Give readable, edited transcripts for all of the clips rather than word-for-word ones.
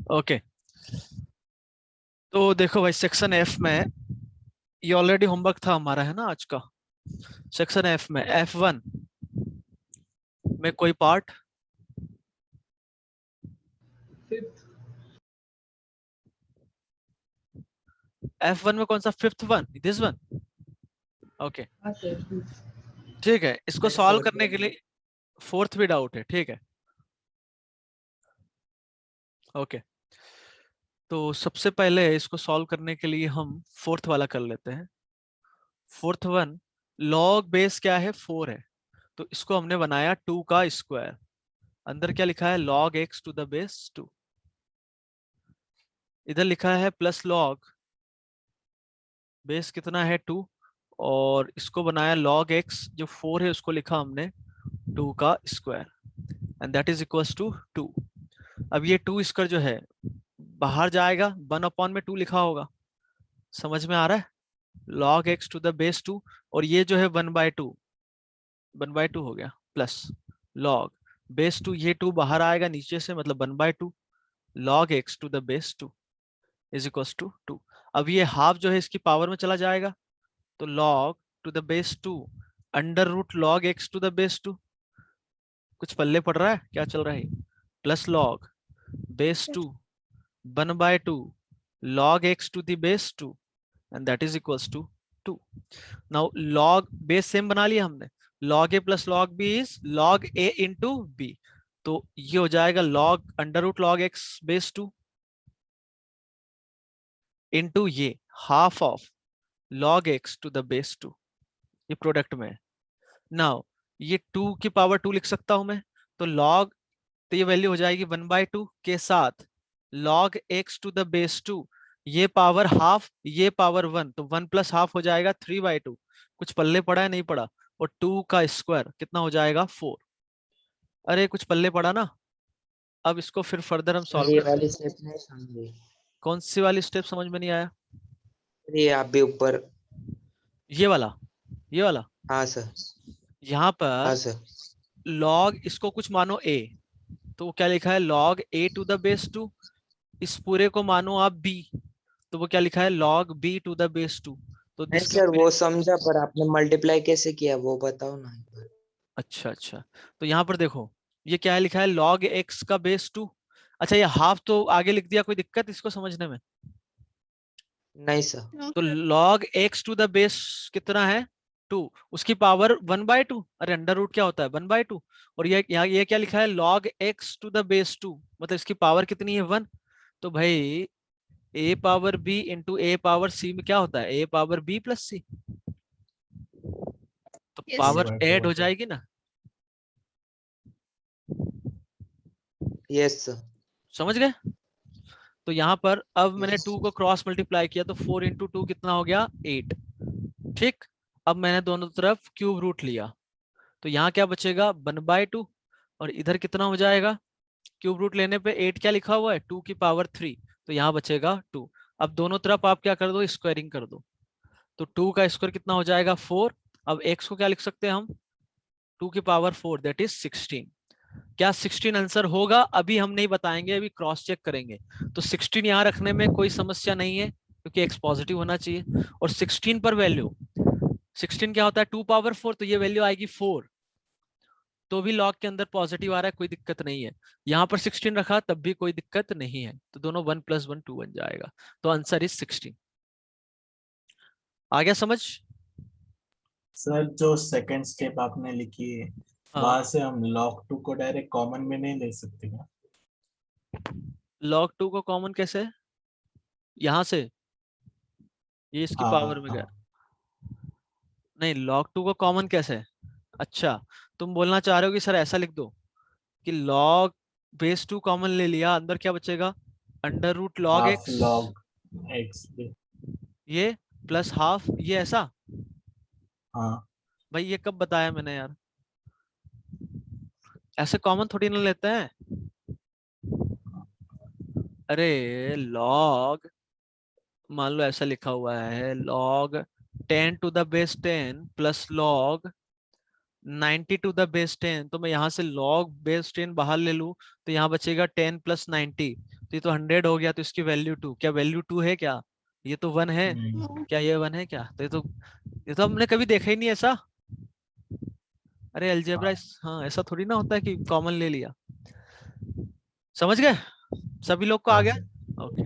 Okay, तो देखो भाई सेक्शन एफ में, ये ऑलरेडी होमवर्क था हमारा है ना आज का। सेक्शन एफ में F1 में कोई पार्ट, फिफ्थ। F1 में कौन सा? Fifth one, this one. Okay हाँ सर। ठीक है, इसको सर सॉल्व फोर्थ करने के वाला। लिए फोर्थ भी डाउट है, ठीक है। ओके, तो सबसे पहले इसको सॉल्व करने के लिए हम फोर्थ वाला कर लेते हैं। फोर्थ वन, लॉग बेस क्या है? 4 है, तो इसको हमने बनाया 2 का स्क्वायर। अंदर क्या लिखा है? log x to the base 2। इधर लिखा है प्लस log बेस कितना है? 2, और इसको बनाया log x, जो 4 है उसको लिखा हमने 2 का square, and that is equals to 2। अब ये 2 स्क्वायर जो है बाहर जाएगा, 1 में 2 लिखा होगा, समझ में आ रहा है? log x to the base 2, और ये जो है 1/2, 1/2 हो गया, प्लस log बेस 2, ये 2 बाहर आएगा नीचे से, मतलब 1/2 log x to the base 2 is equals to 2। अब ये हाफ जो है इसकी पावर में चला जाएगा, तो log to the base 2 under root log x to the base 2, कुछ पल्ले पड़ रहा है क्या चल रहा है? Plus log base 2 1/2 log x to the base 2, and that is equals to 2. Now log base same बना लिया हमने, log a plus log b is log a into b, तो ये हो जाएगा log under root log x base 2 into ये half of log x to the base 2, ये product में है। नाउ ये 2 की पावर 2 लिख सकता हूं मैं, तो log, तो ये वैल्यू हो जाएगी 1/2 के साथ log x to the base 2, ये पावर हाफ, ये पावर 1, तो 1 प्लस हाफ हो जाएगा 3/2। कुछ पल्ले पड़ा है? नहीं पड़ा। और 2 का स्क्वायर कितना हो जाएगा? 4। अरे कुछ पल्ले पड़ा ना। अब इसको फिर फर्दर हम सर सॉल्व ये करते वाली हैं। स्टेप नहीं समझी। कौन सी वाली स्टेप समझ में नहीं आया? ये आप भी ऊपर। ये वाला, ये वाला। हाँ सर। यहाँ हाँ पर सर। log इसको कुछ मानो a, तो वो क्या लिखा है? log a to the base 2। इस पूरे को मानो आप b, तो वो क्या लिखा है? log b to the base 2। तो नहीं दिस सर कैन बी, वो समझा, पर आपने मल्टीप्लाई कैसे किया वो बताओ ना एक बार। अच्छा अच्छा, तो यहाँ पर देखो ये क्या है लिखा है? log x का बेस 2। अच्छा, ये हाफ तो आगे लिख दिया, कोई दिक्कत इसको समझने में? नहीं सर। तो log x to the base कितना है? 2, उसकी पावर 1/2। अरे अंडर रूट क्या होता है? 1/2। और ये यहाँ ये क्या लिखा है? log x to the base 2, मतलब इसकी पावर कितनी है? 1। तो भाई a power b into a power c में क्या होता है? a power b plus c, तो Yes, पावर sir. ऐड हो जाएगी ना। Yes sir. समझ गए? तो यहाँ पर अब मैंने 2 को क्रॉस मल्टीप्लाई किया, तो 4 इंटू 2 कितना हो गया? 8। ठीक, अब मैंने दोनों तरफ क्यूब रूट लिया, तो यहाँ क्या बचेगा? 1/2, और इधर कितना हो जाएगा? क्यूब रूट लेने पे 8 क्या लिखा हुआ है? 2 की पावर 3, तो यहाँ बचेगा 2। अब दोनों तरफ आप क्या कर दो? स्क्वायरिंग कर दो, तो 2 का स्क्वायर कितना हो जाएगा? 4। अब x को क्या लिख सकते हैं हम? 2 की पावर 4, दैट इज 16। क्या 16 आंसर होगा? अभी हम नहीं बताएंगे, अभी क्रॉस चेक करेंगे। तो 16 यहाँ रखने में कोई समस्या नहीं है, क्योंकि x पॉजिटिव होना चाहिए। और 16 पर वैल्यू, 16 क्या होता है? 2 पावर 4, तो ये वैल्यू आएगी 4, तो भी लॉग के अंदर पॉजिटिव आ रहा है, कोई दिक्कत नहीं है। यहाँ पर 16 रखा तब भी कोई दिक्कत नहीं है, तो दोनों 1 + 1 2 बन जाएगा। तो आंसर इज 16। आ गया समझ? सर जो सेकंड स्टेप आपने लिखी है, हाँ, वहां से हम log 2 को डायरेक्ट कॉमन में नहीं ले सकते क्या? log 2 को कॉमन कैसे? यहाँ से, ये इसकी हाँ पावर में गया। हाँ। नहीं, log 2 को कॉमन कैसे? अच्छा, तुम बोलना चाह रहे हो कि सर ऐसा लिख दो कि log बेस 2 कॉमन ले लिया, अंदर क्या बचेगा? Under root log half x, log x भी। ये प्लस हाफ ये, ऐसा? हाँ भाई ये कब बताया मैंने यार? ऐसे कॉमन थोड़ी ना लेते हैं। अरे log, मान लो ऐसा लिखा हुआ है log 10 to the base 10 plus log 90 to the base 10, तो मैं यहाँ से log बेस 10 बाहर ले लूँ तो यहाँ बचेगा 10 प्लस 90, तो ये तो 100 हो गया, तो इसकी वैल्यू 2, क्या वैल्यू 2 है क्या? ये तो 1 है, क्या ये 1 है क्या? तो ये तो हमने कभी देखा ही नहीं ऐसा। अरे अलजेब्रा, हाँ ऐसा थोड़ी ना होता है कि कॉमन ले लिया। समझ गए सभी लोग को? आ गया? ओके।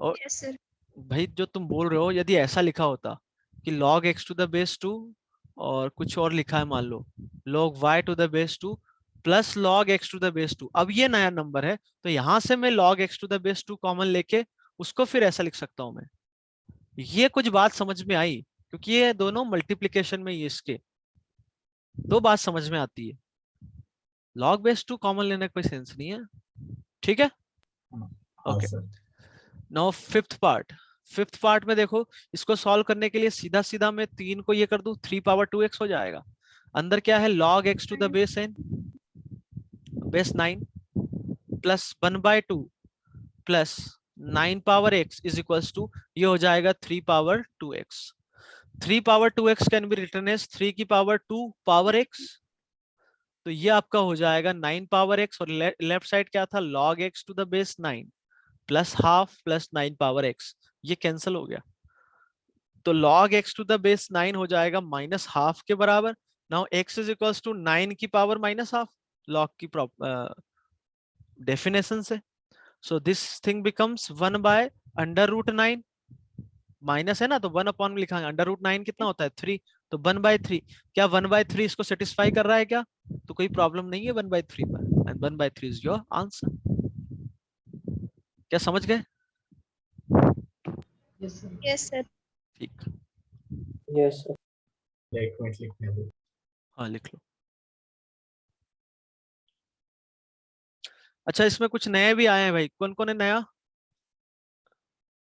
और यस सर। भाई जो तुम बोल रहे हो, यदि ऐसा लिखा होता कि log x to the base 2 और कुछ और लिखा है, मान लो log y to the base 2 plus log x to the base 2, अब ये नया नंबर है तो यहां से मैं log x to the base 2 common लेके उसको फिर ऐसा लिख सकता हूं मैं। ये कुछ बात समझ में आई? क्योंकि ये दोनों मल्टीप्लीकेशन में, ये इसके दो बात समझ में आती है। log बेस 2 कॉमन लेने का कोई सेंस नहीं है, ठीक है? ओके, नाउ फिफ्थ पार्ट में देखो, इसको सॉल्व करने के लिए सीधा सीधा मैं 3 को ये कर दूं, 3 पावर 2x हो जाएगा। अंदर क्या है? log x to the base n base 9 plus 1/2 plus 9 power x is equals to, ये हो जाएगा 3 power 2x। 3 power 2x can be written as 3 की पावर 2 पावर x, तो ये आपका हो जाएगा 9 पावर x, और लेफ्ट साइड क्या था? log x to the base 9 plus half plus 9 power x, ये कैंसिल हो गया, तो log x to the base 9 हो जाएगा माइनस हाफ के बराबर। Now x is equals to 9 की पावर माइनस हाफ, log की डेफिनेशन से, so this thing becomes 1 by under root 9, minus है ना तो 1 अपॉन में लिखाएंगे, अंडर रूट 9 कितना होता है? 3, तो 1/3। क्या 1/3 इसको सेटिस्फाई कर रहा है क्या? तो कोई प्रॉब्लम नहीं है 1/3 पर, एंड 1/3 इज योर आंसर। क्या समझ गए? Yes sir. ठीक, यस सर। एक मिनट लिखने दो। हाँ लिख लो। अच्छा, इसमें कुछ नए भी आए हैं भाई, कौन कौन है नया?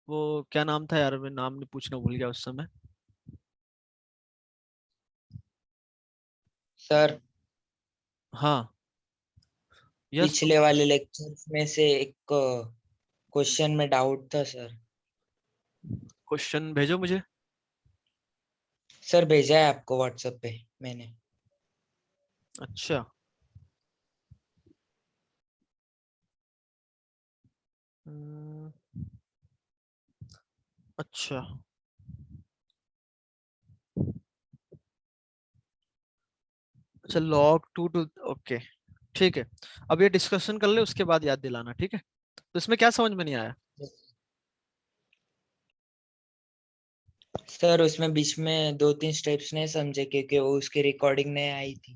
वो क्या नाम था यार, मैं नाम नहीं पूछना भूल गया उस समय। सर हाँ यस, पिछले वाले लेक्चर्स में से एक क्वेश्चन में डाउट था सर। क्वेश्चन भेजो मुझे। सर भेजा है आपको व्हाट्सएप पे मैंने। अच्छा, हम्म, अच्छा अच्छा, log 2 टू, ओके ठीक है। अब ये डिस्कशन कर ले, उसके बाद याद दिलाना, ठीक है? तो इसमें क्या समझ में नहीं आया? सर उसमें बीच में 2-3 स्टेप्स नहीं समझे क्योंकि वो उसकी रिकॉर्डिंग नहीं आई थी।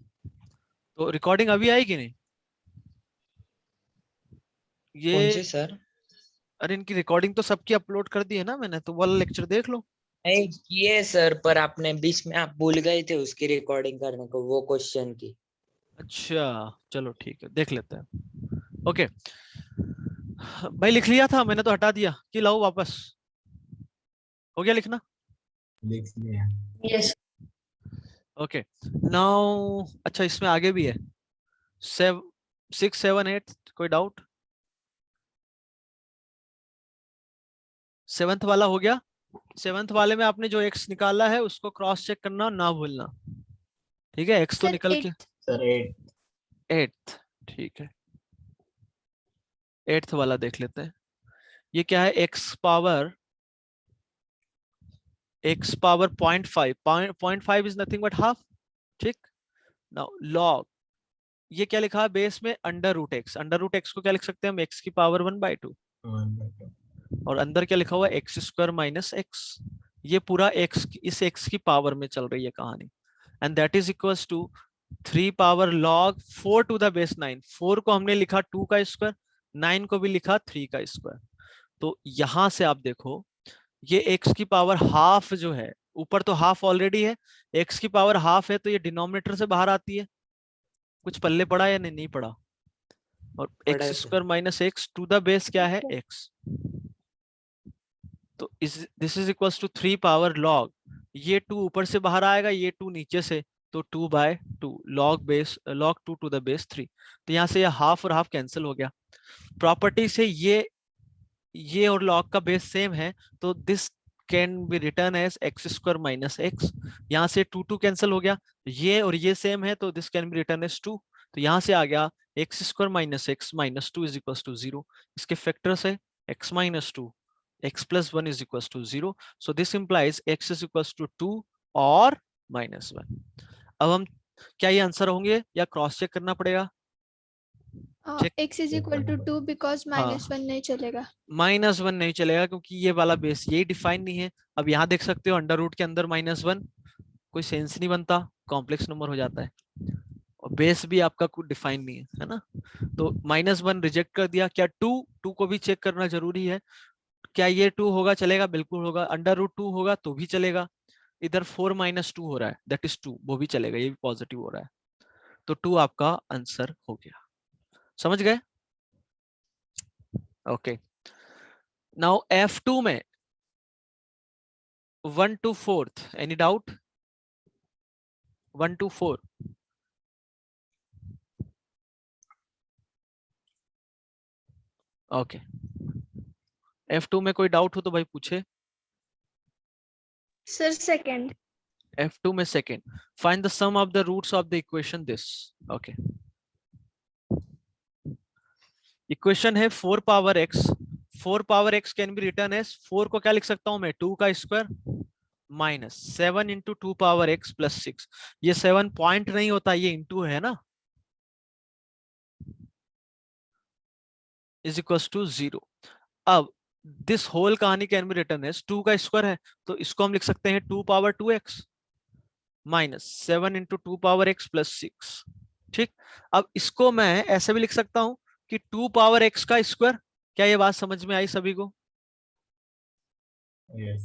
तो रिकॉर्डिंग अभी आएगी नहीं कौन ये? से सर? अरे इनकी रिकॉर्डिंग तो सबकी अपलोड कर दी है ना मैंने, तो वो वाला लेक्चर देख लो। नहीं किए सर, पर आपने बीच में आप भूल गए थे उसकी रिकॉर्डिंग करने को, वो क्वेश्चन की। अच्छा चलो ठीक है, देख लेते हैं। ओके भाई, लिख लिया था मैंने तो हटा दिया, कि लाओ वापस, हो गया लिखना? लिख लिया। यस। ओके नाउ, अच्छा इसमें आगे भी है 6, 7, 8, कोई डाउट? 7th वाला हो गया। 7th वाले में आपने जो x निकाला है उसको क्रॉस चेक करना ना भूलना, ठीक है? x तो सर निकल के 8th। सर 8। 8th, ठीक है। 8th वाला देख लेते हैं, ये क्या है? x power 0.5, 0.5 is nothing but half, ठीक। नाउ log, ये क्या लिखा है बेस में? Under root x, under root x को क्या लिख सकते हैं हम? x की पावर 1/2, और अंदर क्या लिखा हुआ है? एक्स स्क्वायर माइनस एक्स, ये पूरा x, इस x की पावर में चल रही है कहानी, and that is equals to 3 power log 4 to the base 9। 4 को हमने लिखा 2 का स्क्वायर, 9 को भी लिखा 3 का स्क्वायर। तो यहां से आप देखो, ये x की पावर हाफ जो है, ऊपर तो हाफ ऑलरेडी है, x की पावर हाफ है तो ये डिनोमिनेटर से बाहर आती है। कुछ पल्ले पड़ा या नहीं? नहीं पड़ा। और पढ़ा एक्स है sir. Square minus x to the base क्या है? x, तो this is equals to 3 power log, ये 2 ऊपर से बाहर आएगा, ये 2 नीचे से, तो 2/2 log 2 टू द बेस 3। तो यहाँ से ये हाफ और हाफ कैंसिल हो गया। प्रॉपर्टी से ये और log का बेस सेम है, तो this can be return as x square minus x. यहाँ से 2 कैंसिल हो गया, ये और ये सेम है तो this can be return as 2। तो यहाँ से आ गया x square minus x minus 2 is equal to 0। इसके फैक्टर्स है x minus 2, x plus 1 is equals to 0. So this implies x is equals to 2 और minus 1. अब हम क्या ये आंसर होंगे या क्रॉस चेक करना पड़ेगा? Check. x is equal to 2 because minus 1 नहीं चलेगा। -1 नहीं चलेगा क्योंकि ये वाला बेस यही डिफाइन नहीं है। अब यहाँ देख सकते हो अंडर रूट के अंदर -1 कोई सेंस नहीं बनता, कॉम्प्लेक्स नंबर हो जाता है और बेस भी आपका कुछ डिफाइन नहीं है ना। तो -1 रिजेक्ट कर दिया। क्या 2 को भी चेक करना जरूरी है? क्या ये 2 होगा? चलेगा, बिल्कुल होगा। अंडर रूट 2 होगा तो भी चलेगा। इधर 4 - 2 हो रहा है, दैट इज 2, वो भी चलेगा, ये भी पॉजिटिव हो रहा है। तो 2 आपका आंसर हो गया। समझ गए? ओके, नाउ F2 में 1 to 4th, any doubt? 1 to 4 okay. F2 में कोई डाउट हो तो भाई पूछे। Sir second. F2 में second, find the sum of the roots of the equation this. Okay, equation है 4 power x। 4 power x can be return as 4 को क्या लिख सकता हूं मैं? 2 का square minus 7 into 2 power x plus 6। ये 7 पॉइंट नहीं होता, ये इंटू है ना, इज इक्वल टू 0। अब दिस होल कहानी कैन बी रिटर्न एज 2 का स्क्वायर है तो इसको हम लिख सकते हैं 2 power 2x minus 7 into 2 power x plus 6। ठीक, अब इसको मैं ऐसे भी लिख सकता हूं कि 2 पावर x का स्क्वायर। क्या ये बात समझ में आई सभी को? Yes.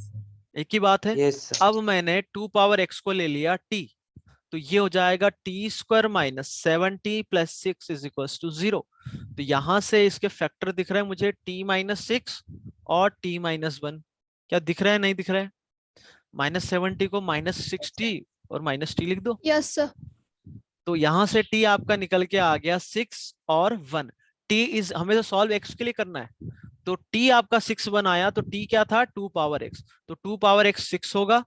एक ही बात है। yes, sir. अब मैंने 2 पावर x को ले लिया t, तो ये हो जाएगा t square minus 7t plus 6 is equal to 0। तो यहां से इसके फैक्टर दिख रहे हैं मुझे t माइनस 6 और t माइनस 1। क्या दिख रहा है? नहीं दिख रहा है? -70 को -60 और -t लिख दो। Yes sir. तो यहां से t आपका निकल के आ गया 6 और 1। t इज, हमें तो सॉल्व x के लिए करना है, तो t आपका 6 1 आया तो t क्या था? 2 पावर x। तो 2 पावर x 6 होगा,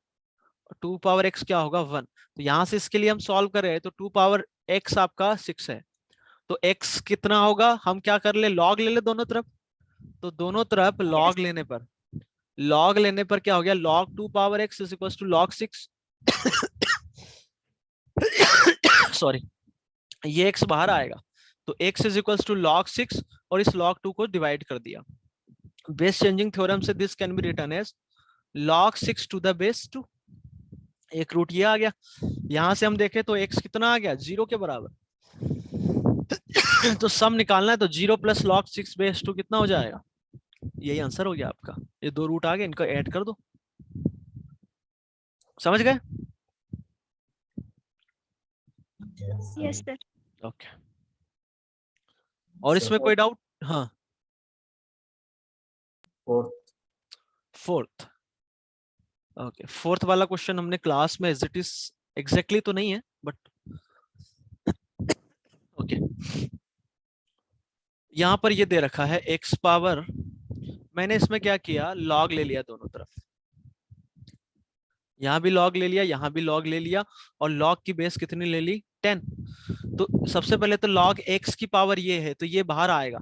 2 पावर x क्या होगा? 1। तो यहां से इसके लिए हम सॉल्व कर रहे हैं तो 2 पावर x आपका 6 है, तो x कितना होगा? हम क्या कर ले? लॉग ले ले दोनों तरफ। तो दोनों तरफ लॉग लेने पर, लॉग लेने पर क्या हो गया? log 2 power x is equal to log 6। Sorry, ये x बाहर आएगा तो x is equal to log 6 और इस log 2 को डिवाइड कर दिया। बेस चेंजिंग थ्योरम से this can be written as log 6 to the base 2। एक रूट ये आ गया। यहां से हम देखें तो x कितना आ गया? 0 के बराबर। तो सम निकालना है तो 0 प्लस log 6 बेस 2 कितना हो जाएगा? यही आंसर हो गया आपका। ये 2 रूट आ गए, इनको ऐड कर दो। समझ गए? Yes. Yes sir. ओके, और इसमें कोई डाउट? हाँ, Fourth. फोर्थ। ओके, फोर्थ वाला क्वेश्चन हमने क्लास में एज इट इज एग्जैक्टली तो नहीं है बट ओके। यहाँ पर ये दे रखा है x पावर, मैंने इसमें क्या किया? लॉग ले लिया दोनों तरफ, यहाँ भी लॉग ले लिया, यहाँ भी लॉग ले लिया, और लॉग की बेस कितनी ले ली? 10। तो सबसे पहले तो लॉग x की पावर ये है तो ये बाहर आएगा।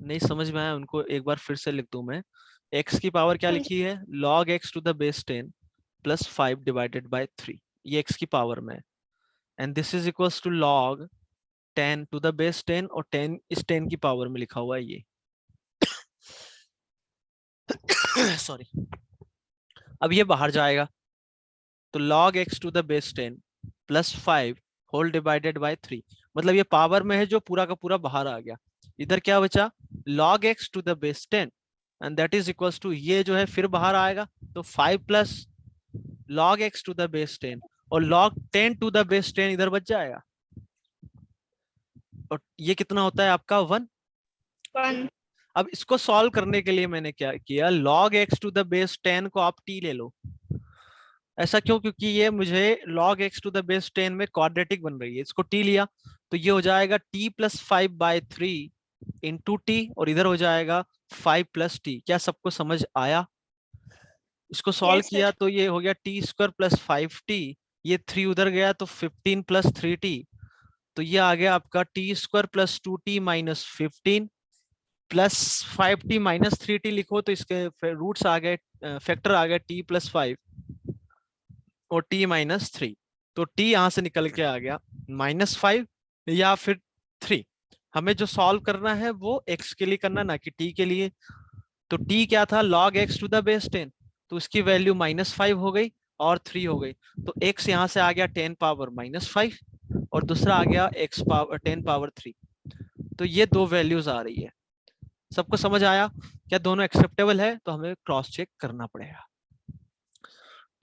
नहीं समझ में आया उनको, एक बार फिर से लिख दूं मैं। x की पावर क्या लिखी है? log x to the base 10 plus 5 divided by 3, ये x की पावर में, and this is equals to log 10 to the base 10 और 10 इस 10 की पावर में लिखा हुआ है ये। सॉरी, अब ये बाहर जाएगा तो log x to the base 10 plus 5 whole divided by 3, मतलब ये पावर में है जो पूरा का पूरा बाहर आ गया। इधर क्या बचा? log x to the base 10 and that is equals to, ये जो है फिर बाहर आएगा तो 5 plus log x to the base 10 और log 10 टू द बेस 10 इधर बच जाएगा, और ये कितना होता है आपका? 1। 1। अब इसको सॉल्व करने के लिए मैंने क्या किया? log x to the base 10 को आप t ले लो। ऐसा क्यों? क्योंकि ये मुझे log x to the base 10 में क्वाड्रेटिक बन रही है, इसको t लिया तो ये हो जाएगा t प्लस 5/3 इंटू t, और इधर हो जाएगा 5 प्लस t। क्या सबको समझ आया? इसको सॉल्व Yes, किया sir. तो ये हो गया टी स्क्वायर प्लस 5t, ये 3 उधर गया तो 15 प्लस 3t, तो ये आ गया आपका T square plus 2t minus 15 plus 5t minus 3t लिखो तो इसके रूट्स आ गए, फैक्टर आ गया t प्लस 5 और t माइनस 3, तो t यहां से निकल के आ गया -5 या फिर 3। हमें जो सॉल्व करना है वो x के लिए करना, ना कि t के लिए। तो t क्या था, log x to the base 10, तो उसकी वैल्यू -5 हो गई और 3 हो गई, तो x यहाँ से आ गया 10 पावर -5 और दूसरा आ गया x पावर 10 पावर 3, तो ये दो वैल्यूज आ रही है। सबको समझ आया? क्या दोनों एक्सेप्टेबल है? तो हमें क्रॉस चेक करना पड़ेगा।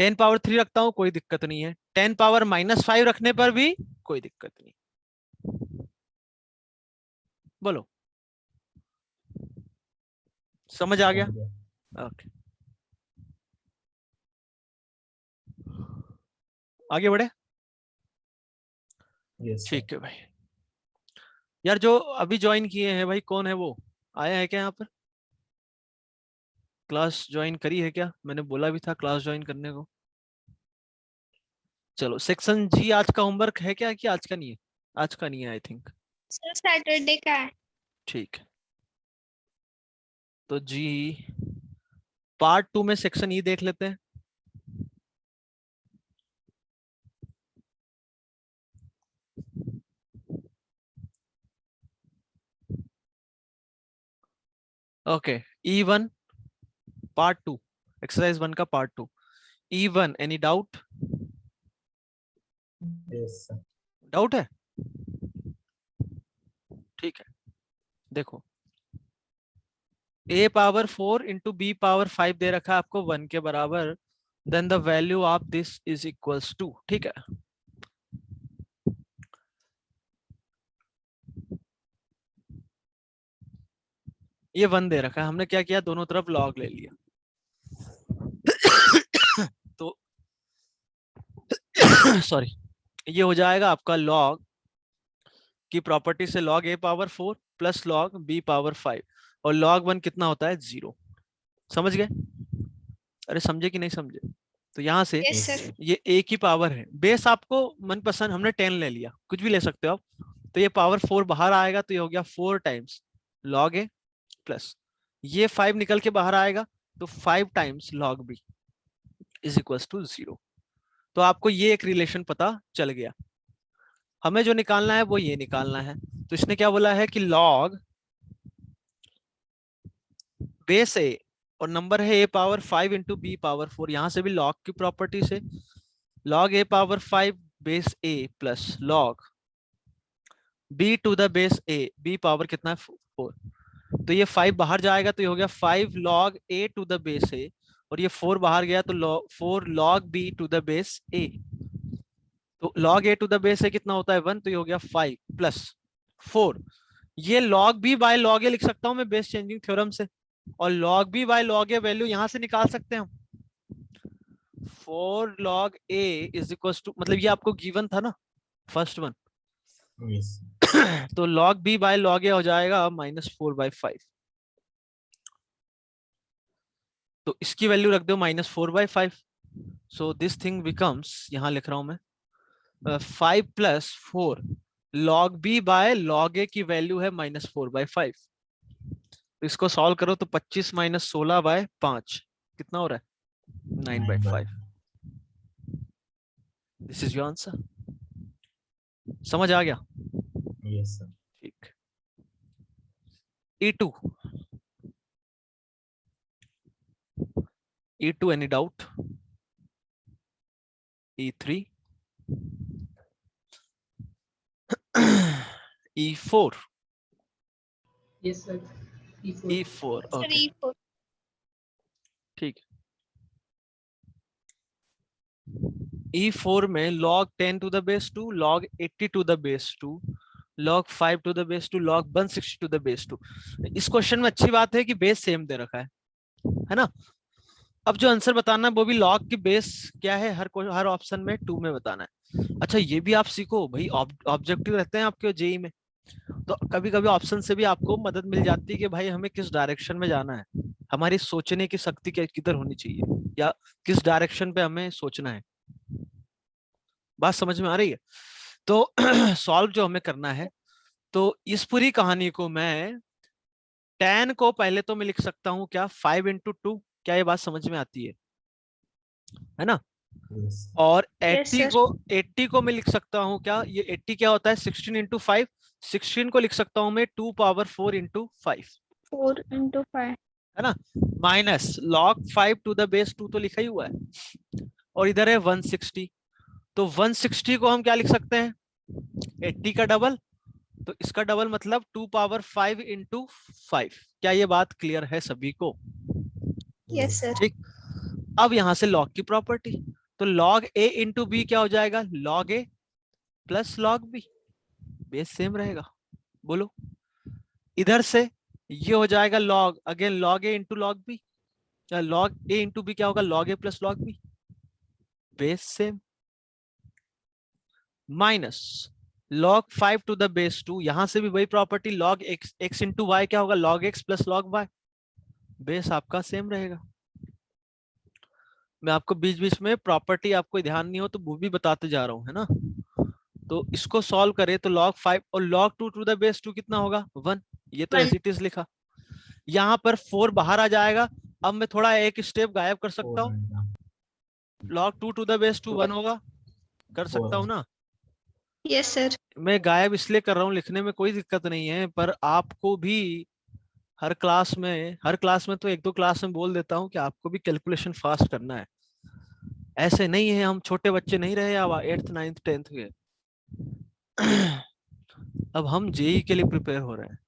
10 पावर 3 रखता हूं, कोई दिक्कत नहीं है। 10 पावर -5 रखने पर भी कोई दिक्कत नहीं। बोलो, समझ आ गया? ओके, आगे बढ़े। Yes, sir. ठीक है भाई। यार जो अभी ज्वाइन किए हैं भाई, कौन है वो, आया है क्या यहाँ पर? क्लास ज्वाइन करी है क्या? मैंने बोला भी था क्लास ज्वाइन करने को। चलो, सेक्शन जी आज का होमवर्क है क्या, कि आज का नहीं है? आज का नहीं है आई थिंक। Sir, Saturday का है. ठीक है, तो जी पार्ट 2 में सेक्शन ई देख लेते हैं। ओके, E1 पार्ट 2, एक्सरसाइज 1 का part 2। E1 any doubt? Yes, sir. Doubt है? ठीक है, देखो a power 4 into b power 5 दे रखा है आपको 1 के बराबर, then the value of this is equals to, ठीक है। ये 1 दे रखा है, हमने क्या किया, दोनों तरफ लॉग ले लिया। तो सॉरी, ये हो जाएगा आपका लॉग की प्रॉपर्टी से log a power 4 plus log b power 5, और log 1 कितना होता है, 0। समझ गए? अरे समझे कि नहीं समझे? तो यहाँ से Yes, sir. ये a की पावर है, बेस आपको मनपसंद, हमने 10 ले लिया, कुछ भी ले सकते हो आप। तो ये पावर 4 बाहर आएगा तो ये हो गया 4 टाइम्स log a प्लस ये 5 निकल के बाहर आएगा तो 5 times log b is equal to 0। तो आपको ये एक रिलेशन पता चल गया। हमें जो निकालना है वो ये निकालना है। तो इसने क्या बोला है कि log बेस ए और नंबर है a power 5 into b power 4, यहां से भी log की प्रॉपर्टी से log a power 5 base a plus log b to the base a, b power कितना है 4, तो ये 5 बाहर जाएगा तो ये हो गया 5 log a to the base a, और ये 4 बाहर गया तो 4 log b to the base a। तो log a to the base a कितना होता है 1, तो ये हो गया 5 प्लस 4, ये log b bye log a लिख सकता हूं मैं बेस चेंजिंग थ्योरम से, और log b bye log a value यहां से निकाल सकते हैं हम। 4 log a is equal to, मतलब ये आपको गिवन था ना फर्स्ट वन, Yes. तो log b bye log a हो जाएगा -4/5, तो इसकी वैल्यू रख दो -4/5, सो दिस थिंग बिकम्स, यहां लिख रहा हूं मैं 5 plus 4 log b bye log a की वैल्यू है -4/5, तो इसको सॉल्व करो तो 25 - 16/5 कितना हो रहा है 9/5। This is your answer. समझ आ गया? Yes, sir. ठीक। E2, E2 any doubt? E3, E4, Yes, sir. E4. E4 Sir, okay E4. ठीक। E4 में log 10 to the base 2, log 80 to the base 2, log 5 to the base 2, log 160 to the base 2। इस question में अच्छी बात है कि base same दे रखा है ना। अब जो आंसर बताना है वो भी log की बेस क्या है, हर ऑप्शन में 2 में बताना है। अच्छा ये भी आप सीखो भाई, ऑब्जेक्टिव रहते हैं आपके जेई में, तो कभी कभी ऑप्शन से भी आपको मदद मिल जाती है कि भाई हमें किस डायरेक्शन में जाना है, हमारी सोचने की शक्ति किधर होनी चाहिए, या किस डायरेक्शन पे हमें सोचना है। बात समझ में आ रही है? तो सॉल्व जो हमें करना है, तो इस पूरी कहानी को मैं 10 को पहले तो मैं लिख सकता हूँ क्या 5 into 2, क्या ये बात समझ में आती है ना? Yes. और Yes, 80 sir. को 80 को मैं लिख सकता हूँ क्या, ये 80 क्या होता है 16 into 5, 16 को लिख सकता हूँ मैं 2 power 4 into 5, 4 into 5. है ना? Minus log 5 to the base 2 तो लिखा ही हुआ है, और इधर है 160, तो 160 को हम क्या लिख सकते हैं 80 का डबल, तो इसका डबल मतलब 2 power 5 into 5। क्या ये बात क्लियर है सभी को? Yes, sir. ठीक। अब यहां से log की प्रॉपर्टी, तो log a into b क्या हो जाएगा, log a plus log b, base same रहेगा। बोलो, इधर से ये हो जाएगा log, again log a into log b, या log a into b क्या होगा, log a plus log b, base same, minus log 5 to the base 2, यहां से भी वही property, log x into y क्या होगा, log x plus log y, base आपका सेम रहेगा। मैं आपको बीच बीच में प्रॉपर्टी आपको ध्यान नहीं हो तो वो भी बताते जा रहा हूं, है ना? तो इसको सॉल्व करें तो log 5 और log 2 to the base 2 कितना होगा 1, ये तो 1. एज इट इज लिखा। यहाँ पर 4 बाहर आ जाएगा, अब मैं थोड़ा एक स्टेप गायब कर सकता हूँ, log 2 to the base 2 1 होगा, कर सकता हूँ ना? Yes, sir. मैं गायब इसलिए कर रहा हूँ, लिखने में कोई दिक्कत नहीं है, पर आपको भी हर क्लास में तो एक दो क्लास में बोल देता हूँ कि आपको भी कैलकुलेशन फास्ट करना है। ऐसे नहीं है, हम छोटे बच्चे नहीं रहे अब 8th 9th 10th के। अब हम जेई के लिए प्रिपेयर हो रहे हैं,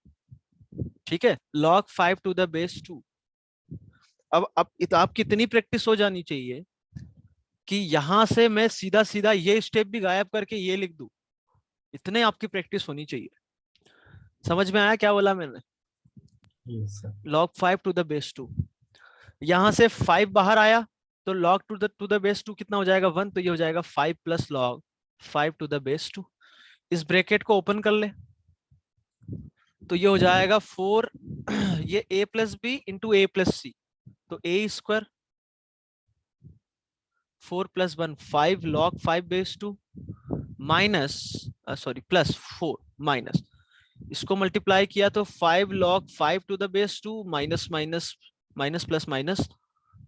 ठीक है? log 5 to the base 2। अब आपकी इतनी प्रैक्टिस हो जानी चाहिए कि यहां से मैं सीधा सीधा ये स्टेप भी गायब करके ये लिख दूं, इतने आपकी प्रैक्टिस होनी चाहिए। समझ में आया क्या बोला मैंने? Yes, sir. log 5 to the base 2, यहां से 5 बाहर आया तो log to the base 2 कितना हो जाएगा 1, तो ये हो जाएगा 5 plus log 5 to the base 2। इस ब्रैकेट को ओपन कर ले तो ये हो जाएगा 4 ये a plus B into A plus C, तो a square 4 plus 1 5 log 5 base 2 minus sorry plus 4 minus, इसको मल्टीप्लाई किया तो 5 log 5 to the base 2 minus minus minus plus minus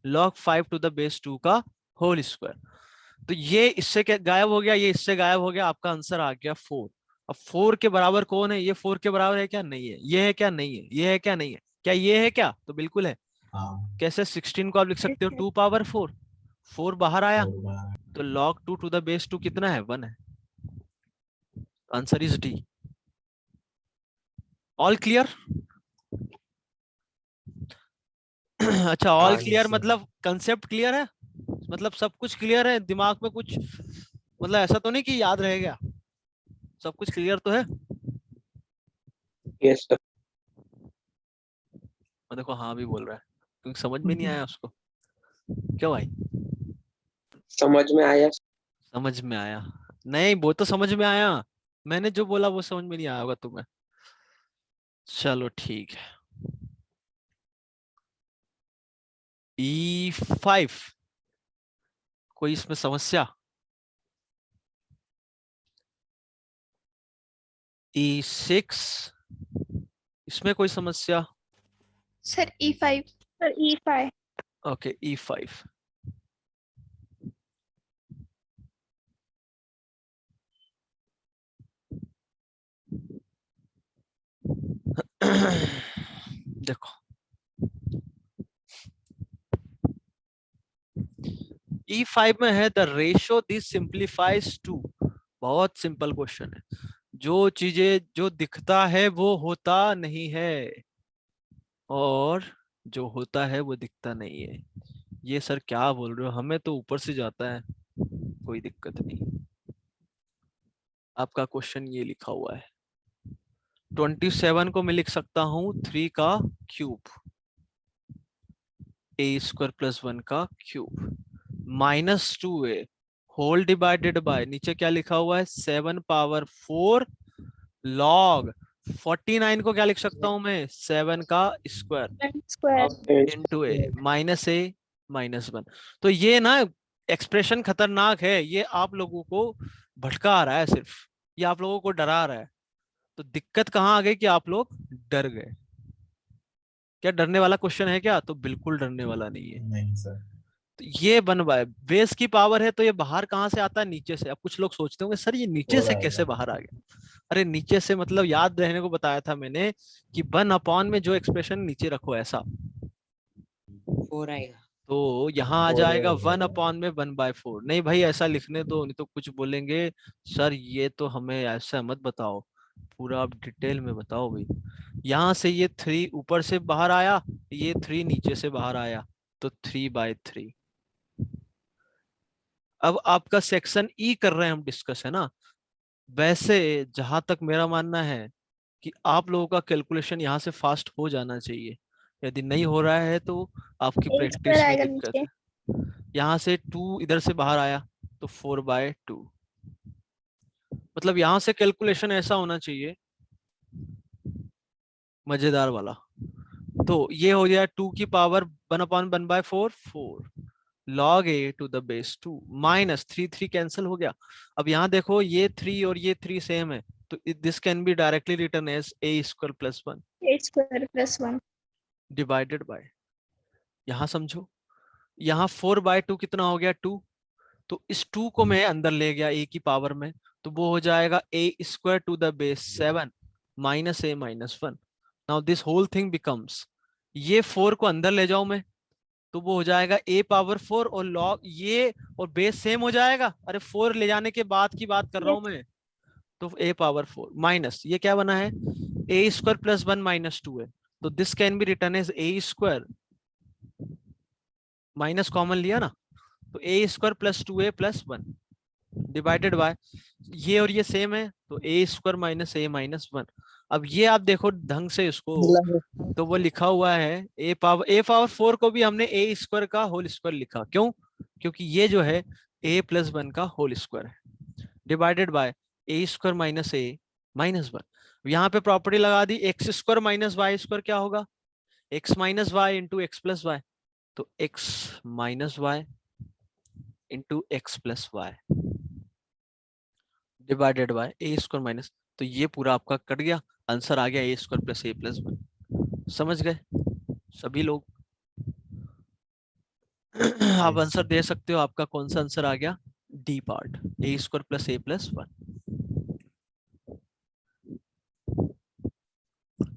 log 5 to the base 2 का होल स्क्वायर। तो ये इससे क्या गायब हो गया, ये इससे गायब हो गया, आपका आंसर आ गया 4। अब 4 के बराबर कौन है, ये 4 के बराबर है क्या, नहीं है, ये है क्या, नहीं है, ये है क्या, नहीं है, क्या ये है क्या, तो बिल्कुल है। हाँ, कैसे 16 को आप लिख सकते हो 2 पावर 4, 4 बाहर आया होगा। तो log 2 टू द बेस 2 कितना है 1 है, answer is D. All clear? अच्छा, ऑल हाँ क्लियर सर। मतलब कंसेप्ट क्लियर है, मतलब सब कुछ क्लियर है, दिमाग में कुछ मतलब ऐसा तो नहीं कि याद रह गया, सब कुछ क्लियर तो है? Yes sir. और देखो हाँ भी बोल रहा है, क्योंकि समझ में नहीं आया उसको। क्यों भाई? समझ में आया। समझ में आया? नहीं, वो तो समझ में आया, मैंने जो बोला वो समझ में नहीं आया होगा तुम्हें। चलो ठीक है। E5, कोई इसमें समस्या? E6, इसमें कोई समस्या? Sir, E5. Sir, E5. Okay E5। देखो E5 में है the ratio this simplifies to, बहुत सिंपल क्वेश्चन है। जो चीजें जो दिखता है वो होता नहीं है, और जो होता है वो दिखता नहीं है। ये सर क्या बोल रहे हो, हमें तो ऊपर से जाता है, कोई दिक्कत नहीं। आपका क्वेश्चन ये लिखा हुआ है 27 को मैं लिख सकता हूँ 3 का क्यूब, ए स्क्वायर प्लस 1 का cube, minus 2a whole divided by, नीचे क्या लिखा हुआ है 7 पावर 4 लॉग 49 को क्या लिख सकता हूं मैं, 7 का स्क्वायर स्क्वायर इंटू ए माइनस 1। तो ये ना एक्सप्रेशन खतरनाक है, ये आप लोगों को भटका रहा है सिर्फ, ये आप लोगों को डरा रहा है। तो दिक्कत कहाँ आ गई कि आप लोग डर गए। क्या डरने वाला क्वेश्चन है क्या? तो बिल्कुल डरने वाला नहीं है। नहीं सर। तो ये बन रहा है, बेस की पावर है तो ये बाहर कहाँ से आता है, नीचे से। अब कुछ लोग सोचते होंगे सर ये नीचे और से कैसे आएगा। बाहर आ गया। अरे नीचे से मतलब याद रहने को बताया था मैंने कि 1 अपॉन में जो एक्सप्रेशन नीचे रखो ऐसा, 4 आएगा। तो यहाँ आ और जाएगा आएगा। 1 अपॉन में 1/4। नहीं भाई ऐसा लिखने दो, नहीं तो कुछ बोलेंगे सर ये तो हमें ऐसा मत बताओ, पूरा आप डिटेल में बताओ भाई। यहाँ से ये 3 ऊपर से बाहर आया, ये 3 नीचे से बाहर आया, तो 3/3। अब आपका सेक्शन ई कर रहे हैं हम डिस्कस, है ना। वैसे जहां तक मेरा मानना है कि आप लोगों का कैलकुलेशन यहाँ से फास्ट हो जाना चाहिए। यदि नहीं हो रहा है तो आपकी ए स्क्वायर प्रैक्टिस में आएगा दिक्कत नीचे। है। यहाँ से 2 इधर से बाहर आया तो 4/2। मतलब यहाँ से कैलकुलेशन ऐसा होना चाहिए मजेदार वाला। तो ये हो गया 2 की power 1/1/4 4 log a to the base 2 minus 3 cancel हो गया। अब यहाँ देखो ये 3 और ये 3 सेम है, तो this can be directly written as a² + 1 a square plus 1 divided by, यहाँ समझो, यहाँ 4/2 कितना हो गया 2, तो इस 2 को मैं अंदर ले गया a की पावर में, तो वो हो जाएगा a² to the base 7 minus a-1। Now this whole thing becomes, ये 4 को अंदर ले जाऊं मैं तो वो हो जाएगा a⁴ और log ये और बेस सेम हो जाएगा। अरे 4 ले जाने के बाद की बात कर रहा हूं मैं, तो a⁴ माइनस ये क्या बना है a² + 1 - 2 है, तो this can be return as a², minus common लिया ना, तो a² + 2a + 1 डिवाइडेड बाय, ये और ये सेम है तो a² - a-1। अब ये आप देखो ढंग से इसको, तो वो लिखा हुआ है a⁴ को भी हमने a² का होल स्क्वायर लिखा, क्यों? क्योंकि ये जो है a + 1 का होल स्क्वायर है डिवाइडेड बाय a² - a-1। यहाँ पे प्रॉपर्टी लगा दी, x² - y² क्या होगा, x - y into x + y, तो x - y into x + y divided by a² minus, तो ये पूरा आपका कट गया, आंसर आ गया a² + a + 1। समझ गए सभी लोग? आप Yes, आंसर sir. दे सकते हो, आपका कौन सा आंसर आ गया, डी पार्ट, a² + a + 1।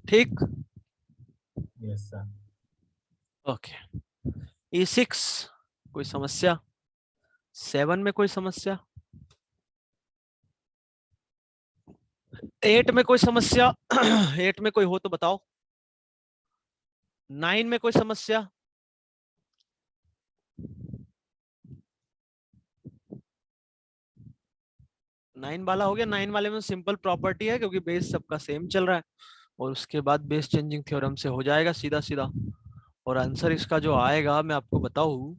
ठीक, Yes, sir. ओके। E6 कोई समस्या, 7 में कोई समस्या, 8 में कोई समस्या 8 में कोई हो तो बताओ, 9 में कोई समस्या, 9 वाला हो गया। 9 वाले में सिंपल प्रॉपर्टी है क्योंकि बेस सबका सेम चल रहा है, और उसके बाद बेस चेंजिंग थ्योरम से हो जाएगा सीधा सीधा। और आंसर इसका जो आएगा मैं आपको बताऊं,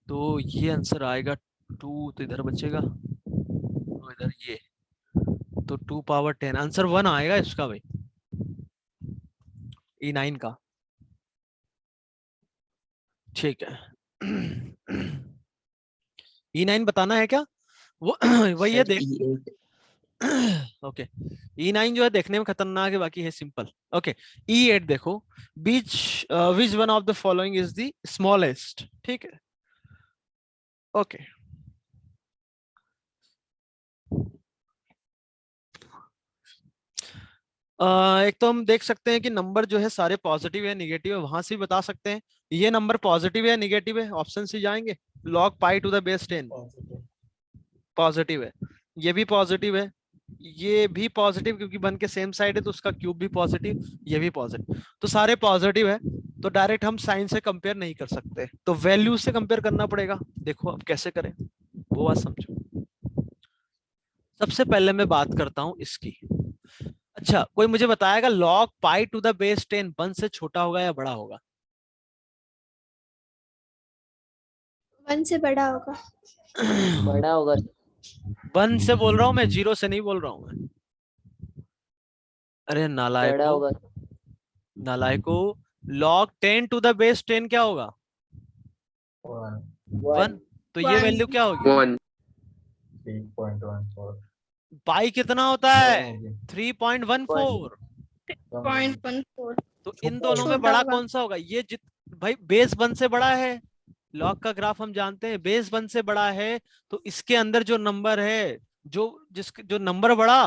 तो ये आंसर आएगा 2, तो इधर बचेगा, तो इधर ये, तो 2⁻10 आंसर 1 आएगा इसका भाई, E9 का। ठीक है E9 बताना है क्या? वो वही है सर देख। E8। ओके, E9 जो है देखने में खतरनाक है, बाकी है सिंपल। ओके, E8 देखो, बीच which one of the following is the smallest, ठीक है। ओके, एक तो हम देख सकते हैं कि नंबर जो है सारे पॉजिटिव है निगेटिव है, वहां से भी बता सकते हैं ये नंबर पॉजिटिव है निगेटिव है, ऑप्शन से जाएंगे। log pi to the base 10 Positive. Positive है, ये भी पॉजिटिव है, ये भी पॉजिटिव क्योंकि बन के सेम साइड है तो उसका क्यूब भी पॉजिटिव, ये भी पॉजिटिव, तो सारे पॉजिटिव है। तो डायरेक्ट हम साइन से कंपेयर नहीं कर सकते, तो वैल्यू से कंपेयर करना पड़ेगा। देखो अब कैसे करें वो बात समझो। सबसे पहले मैं बात करता हूं इसकी। अच्छा, कोई मुझे बताएगा log pi to the base 10 1 से छोटा होगा या बड़ा होगा? 1 से बड़ा होगा। बड़ा होगा। 1 से बोल रहा हूं मैं, 0 से नहीं बोल रहा हूं मैं। अरे बड़ा नालायको, होगा। नालायको, log 10 to the base 10 क्या होगा? 1, 1। तो ये 1 वैल्यू क्या होगी? 1 3.14 पाई कितना होता कम है? होगी, 3.14। कम होगी। 0.14 तो इन छोटा दोनों में छोटा बड़ा होगा। कौन सा होगा? ये भाई बेस 1 से बड़ा है, लॉग का ग्राफ हम जानते हैं, बेस 1 से बड़ा है, तो इसके अंदर जो नंबर है, जो नंबर बड़ा,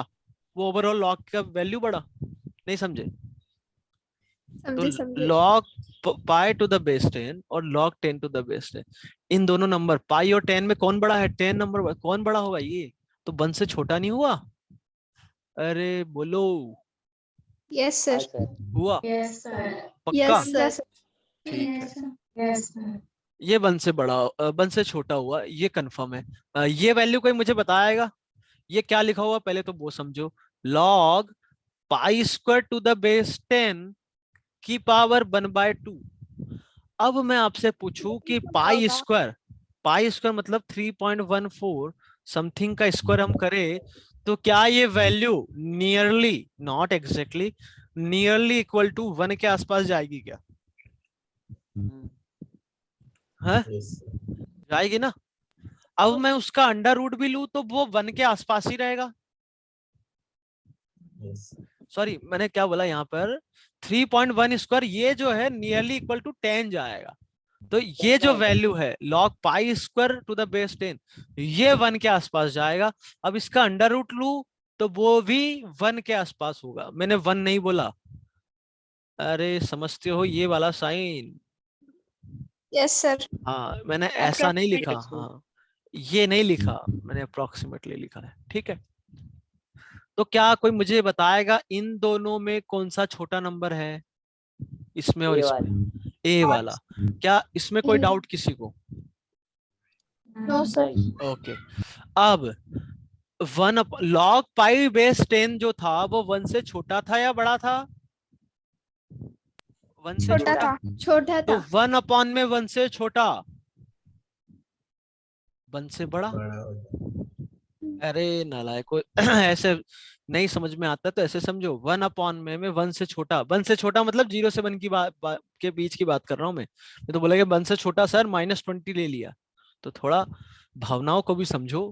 वो ओवरऑल लॉग का वैल्यू बड़ा। नहीं समझे? तो समझे समझे। Log pi to the base 10 और लॉग 10 टू द बेस 10, इन दोनों नंबर पाई और 10 में कौन बड़ा है? 10 नंबर कौन बड़ा होगा? ये तो 1 से छोटा नहीं हुआ? अरे बोलो, यस हाँ सर। सर। हुआ? Yes, sir. पक्का? Yes sir. ठीक है, Yes, sir. ये 1 से बड़ा 1 से छोटा हुआ, ये कंफर्म है। ये वैल्यू कोई मुझे बताएगा ये क्या लिखा हुआ? पहले तो वो समझो, log pi square to the base 10 की पावर 1/2। अब मैं आपसे पूछूं कि पाई स्क्वायर मतलब 3.14 समथिंग का स्क्वायर हम करें, तो क्या ये value nearly, not exactly, nearly equal to 1 के आसपास जाएगी क्या? हाँ, Yes, जाएगी ना? अब मैं उसका अंडर रूट भी लूं तो वो 1 के आसपास ही रहेगा। yes, सॉरी, मैंने क्या बोला यहाँ पर? 3.1 स्क्वायर ये जो है नियरली इक्वल टू 10 जाएगा। तो ये जो वैल्यू है log pi square to the base 10, ये 1 के आसपास जाएगा। अब इसका अंडर रूट लू तो वो भी 1 के आसपास होगा। मैंने 1 नहीं बोला, अरे समझते हो ये वाला साइन? Yes sir. हाँ, मैंने ऐसा नहीं लिखा, Approximately. हाँ ये नहीं लिखा, मैंने अप्रोक्सीमेटली लिखा है। ठीक है, तो क्या कोई मुझे बताएगा इन दोनों में कौन सा छोटा नंबर है, इसमें और ये इसमें? वाला। ए वाला। क्या इसमें कोई डाउट किसी को? No sir. ओके, अब 1 log पाई बेस 10 जो था वो 1 से छोटा था या बड़ा था? 1 से छोटा छोटा। था। छोटा तो था। 1 अपॉन में 1 से छोटा, 1 से बड़ा। बड़ा हो जाएगा। अरे नालायको, ऐसे नहीं समझ में आता तो ऐसे समझो, 1 अपॉन में 1 से छोटा, 1 से छोटा मतलब 0 से 1 की बात के बीच की बात कर रहा हूं मैं तो बोलेगा 1 से छोटा सर -20 ले लिया। तो थोड़ा भावनाओं को भी समझो।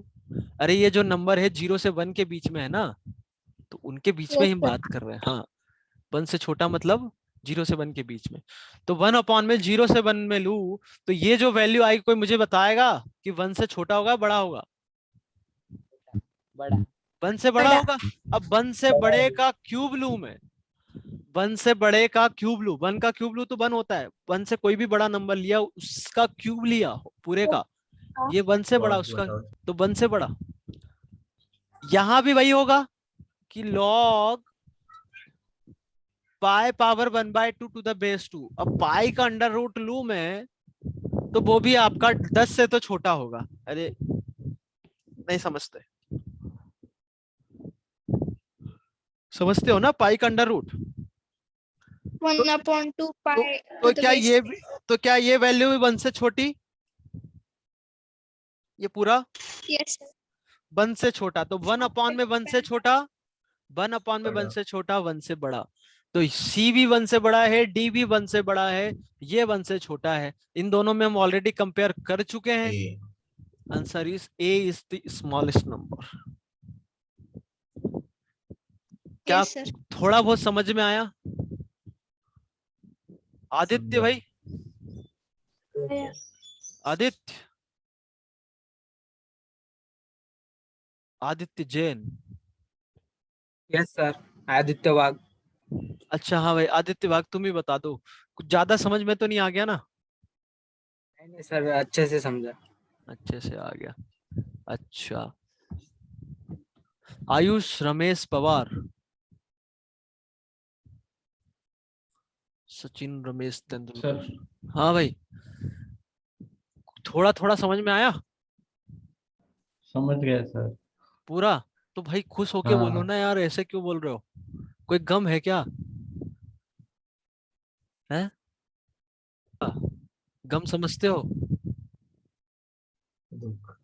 अरे ये जो नंबर है 0 से 1 के बीच में है ना, तो उनके बीच में Yes, हम sir. बात कर रहे हैं। हाँ, 1 से छोटा मतलब 0 से 1 के बीच में। तो 1 अपॉन में 0 से 1 में लू तो ये जो वैल्यू आएगी, कोई मुझे बताएगा कि 1 से छोटा होगा बड़ा होगा? बड़ा। 1 से बड़ा बड़ा। होगा। अब 1 से बड़े का क्यूब लू मैं, 1 से बड़े का क्यूब लू, 1 का क्यूब लू तो 1 होता है, 1 से कोई भी बड़ा नंबर लिया उसका क्यूब लिया पूरे का, ये 1 से बड़ा, Log उसका बताओ। तो 1 से बड़ा। यहां भी वही होगा कि log pi power 1/2 to the base 2। अब पाई का अंडर रूट लू मैं तो वो भी आपका 10 से तो छोटा होगा। अरे नहीं समझते? समझते हो ना पाई का अंडर रूट? 1/2 pi तो to the क्या base ये 10. तो क्या ये वैल्यू भी 1 से छोटी? ये पूरा Yes sir. 1 से छोटा, तो 1 अपॉन में 1 से छोटा, 1 अपॉन में 1 बड़ा। से छोटा, 1 से बड़ा। तो सी भी 1 से बड़ा है, डी भी 1 से बड़ा है, ये 1 से छोटा है। इन दोनों में हम ऑलरेडी कंपेयर कर चुके हैं। A, answer is a is the smallest number. क्या Yes sir. थोड़ा बहुत समझ में आया? आदित्य समझा। भाई, आदित्य, आदित्य जैन। यस सर, आदित्य वाघ। अच्छा हाँ भाई आदित्य वाघ, तुम ही बता दो, कुछ ज्यादा समझ में तो नहीं आ गया ना? नहीं सर, अच्छे से समझा। अच्छे से आ गया। अच्छा, आयुष रमेश पवार, सचिन रमेश तेंदुलकर। हाँ भाई, थोड़ा थोड़ा समझ में आया? समझ गया सर। पूरा? तो भाई खुश होके बोलो हाँ। ना यार, ऐसे क्यों बोल रहे हो? कोई गम है क्या? है? गम समझते हो? दुख।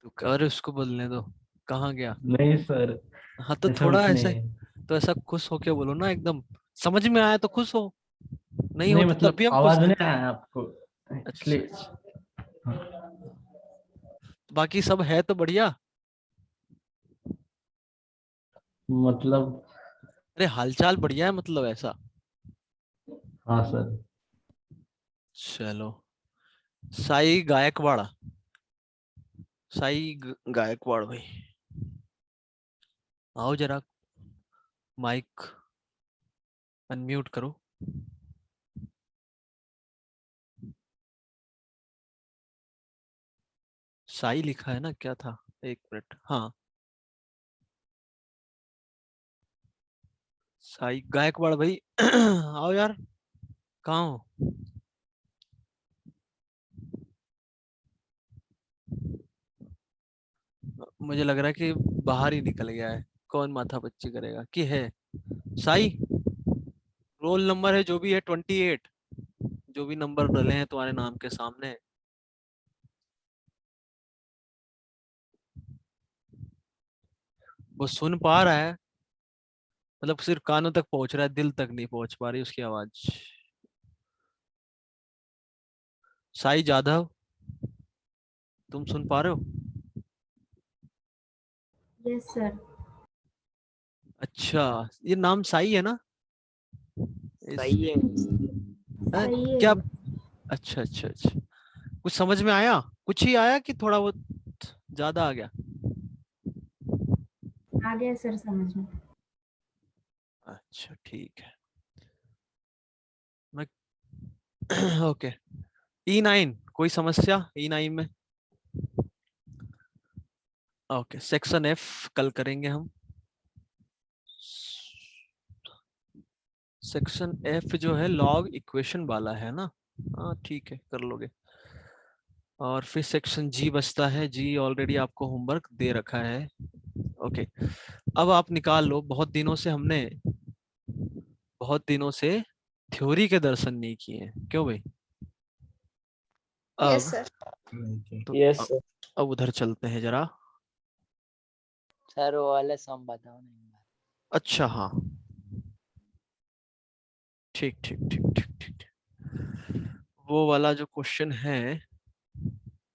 तो अरे उसको बोलने दो, कहाँ गया? नहीं सर, हाँ तो ऐसा थोड़ा कुछ नहीं ऐसे, है। तो ऐसा खुश होके बोलो ना, एकदम समझ में आया तो खुश हो, नहीं हो नहीं तो मतलब तब भी हम खुश आवाज थे। नहीं आया आपको अच्छा, इसलिए। अच्छा। बाकी सब है तो बढ़िया। मतलब अरे हालचाल बढ़िया है मतलब ऐसा। हाँ सर। चलो, साई गायकवाड़, गायकवाड़ भाई, आओ जरा, माइक अनम्यूट करो। साई लिखा है ना, क्या था, एक मिनट, हाँ साई गायकवाड़ भाई आओ यार, कहाँ हो? मुझे लग रहा है कि बाहर ही निकल गया है, कौन माथा पच्ची करेगा कि है। साई, रोल नंबर है जो भी है 28, जो भी नंबर डले हैं तुम्हारे नाम के सामने। वो सुन पा रहा है, मतलब सिर्फ कानों तक पहुंच रहा है, दिल तक नहीं पहुंच पा रही उसकी आवाज। साई जाधव, तुम सुन पा रहे हो? Yes sir. अच्छा, ये नाम साई है ना? सही है। हाँ, सही है। क्या? अच्छा अच्छा अच्छा, कुछ समझ में आया? कुछ ही आया कि थोड़ा बहुत ज्यादा आ गया? आ गया सर समझ में। अच्छा ठीक है, मैं ओके। E9 कोई समस्या E9 में? ओके, सेक्शन F कल करेंगे हम। सेक्शन F जो है लॉग इक्वेशन वाला है ना? हाँ ठीक है, कर लोगे। और फिर सेक्शन G बचता है, G ऑलरेडी आपको होमवर्क दे रखा है। ओके, अब आप निकाल लो, बहुत दिनों से थ्योरी के दर्शन नहीं किए हैं, क्यों भाई? यस अब सर। तो यस अब, सर। अब उधर चलते हैं जरा। सर वो वाला सम बताओ ना। अच्छा हाँ, ठीक ठीक ठीक ठीक ठीक, वो वाला जो क्वेश्चन है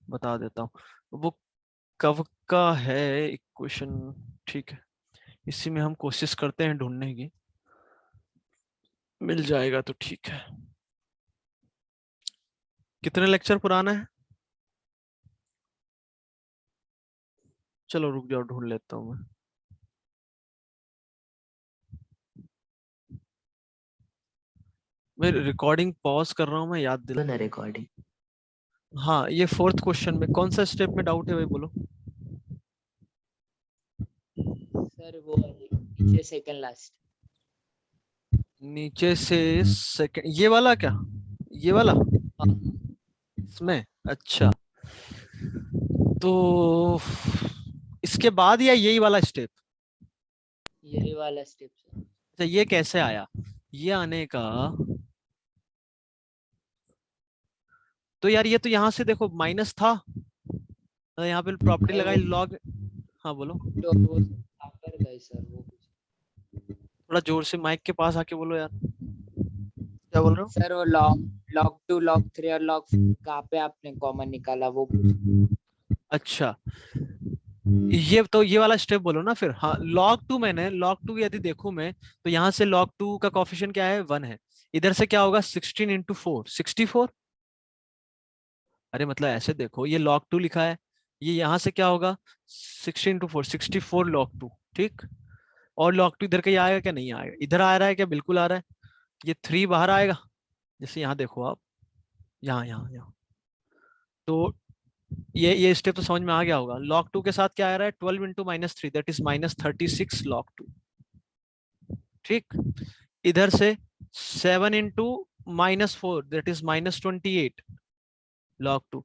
बता देता हूँ। वो कब का है इक्वेशन? ठीक है, इसी में हम कोशिश करते हैं ढूंढने की, मिल जाएगा तो ठीक है। कितने लेक्चर पुराना है? चलो रुक जाओ, ढूंढ लेता हूँ मैं रिकॉर्डिंग पॉज कर रहा हूँ, मैं याद दिला। ना रिकॉर्डिंग। हाँ, ये फोर्थ क्वेश्चन में कौन सा स्टेप में डाउट है भाई, बोलो। सर वो नीचे सेकंड लास्ट। नीचे से सेकंड, ये वाला क्या, ये वाला इसमें? अच्छा, तो इसके बाद या यही वाला स्टेप? यही वाला स्टेप सर। अच्छा, ये कैसे आया? ये आने का तो यार, ये तो यहाँ से देखो माइनस था, तो यहाँ पे प्रॉपर्टी नहीं लगाई वो लॉग। हाँ बोलो, तो वो कर गए सर वो कुछ। थोड़ा जोर से माइक के पास आके बोलो यार, क्या बोल रहे हो? सर वो लॉग लॉग 2 लॉग 3 और लॉग कहाँ पे आपने कॉमन निकाला वो कुछ। अच्छा, ये वाला स्टेप बोलो ना फिर। हाँ, log 2 यदि देखूं मैं, तो यहाँ से log 2 का कोफिशिएंट क्या है, 1 है। इधर से क्या होगा, 16 इंटू 4 64। अरे मतलब ऐसे देखो, ये log 2 लिखा है, ये यहाँ से क्या होगा, 16 इंटू 4 64 log 2, ठीक। और log 2 इधर कहीं आएगा क्या, नहीं आएगा, इधर आ रहा है क्या, बिल्कुल आ रहा है। ये 3 बाहर आएगा, जैसे यहाँ देखो आप, यहाँ यहाँ यहाँ, तो ये स्टेप तो समझ में आ गया होगा। log 2 के साथ क्या आ रहा है, 12 इंटू -3 दैट इज -36 log 2, ठीक। इधर से 7 इंटू -4 दैट इज -28 log 2।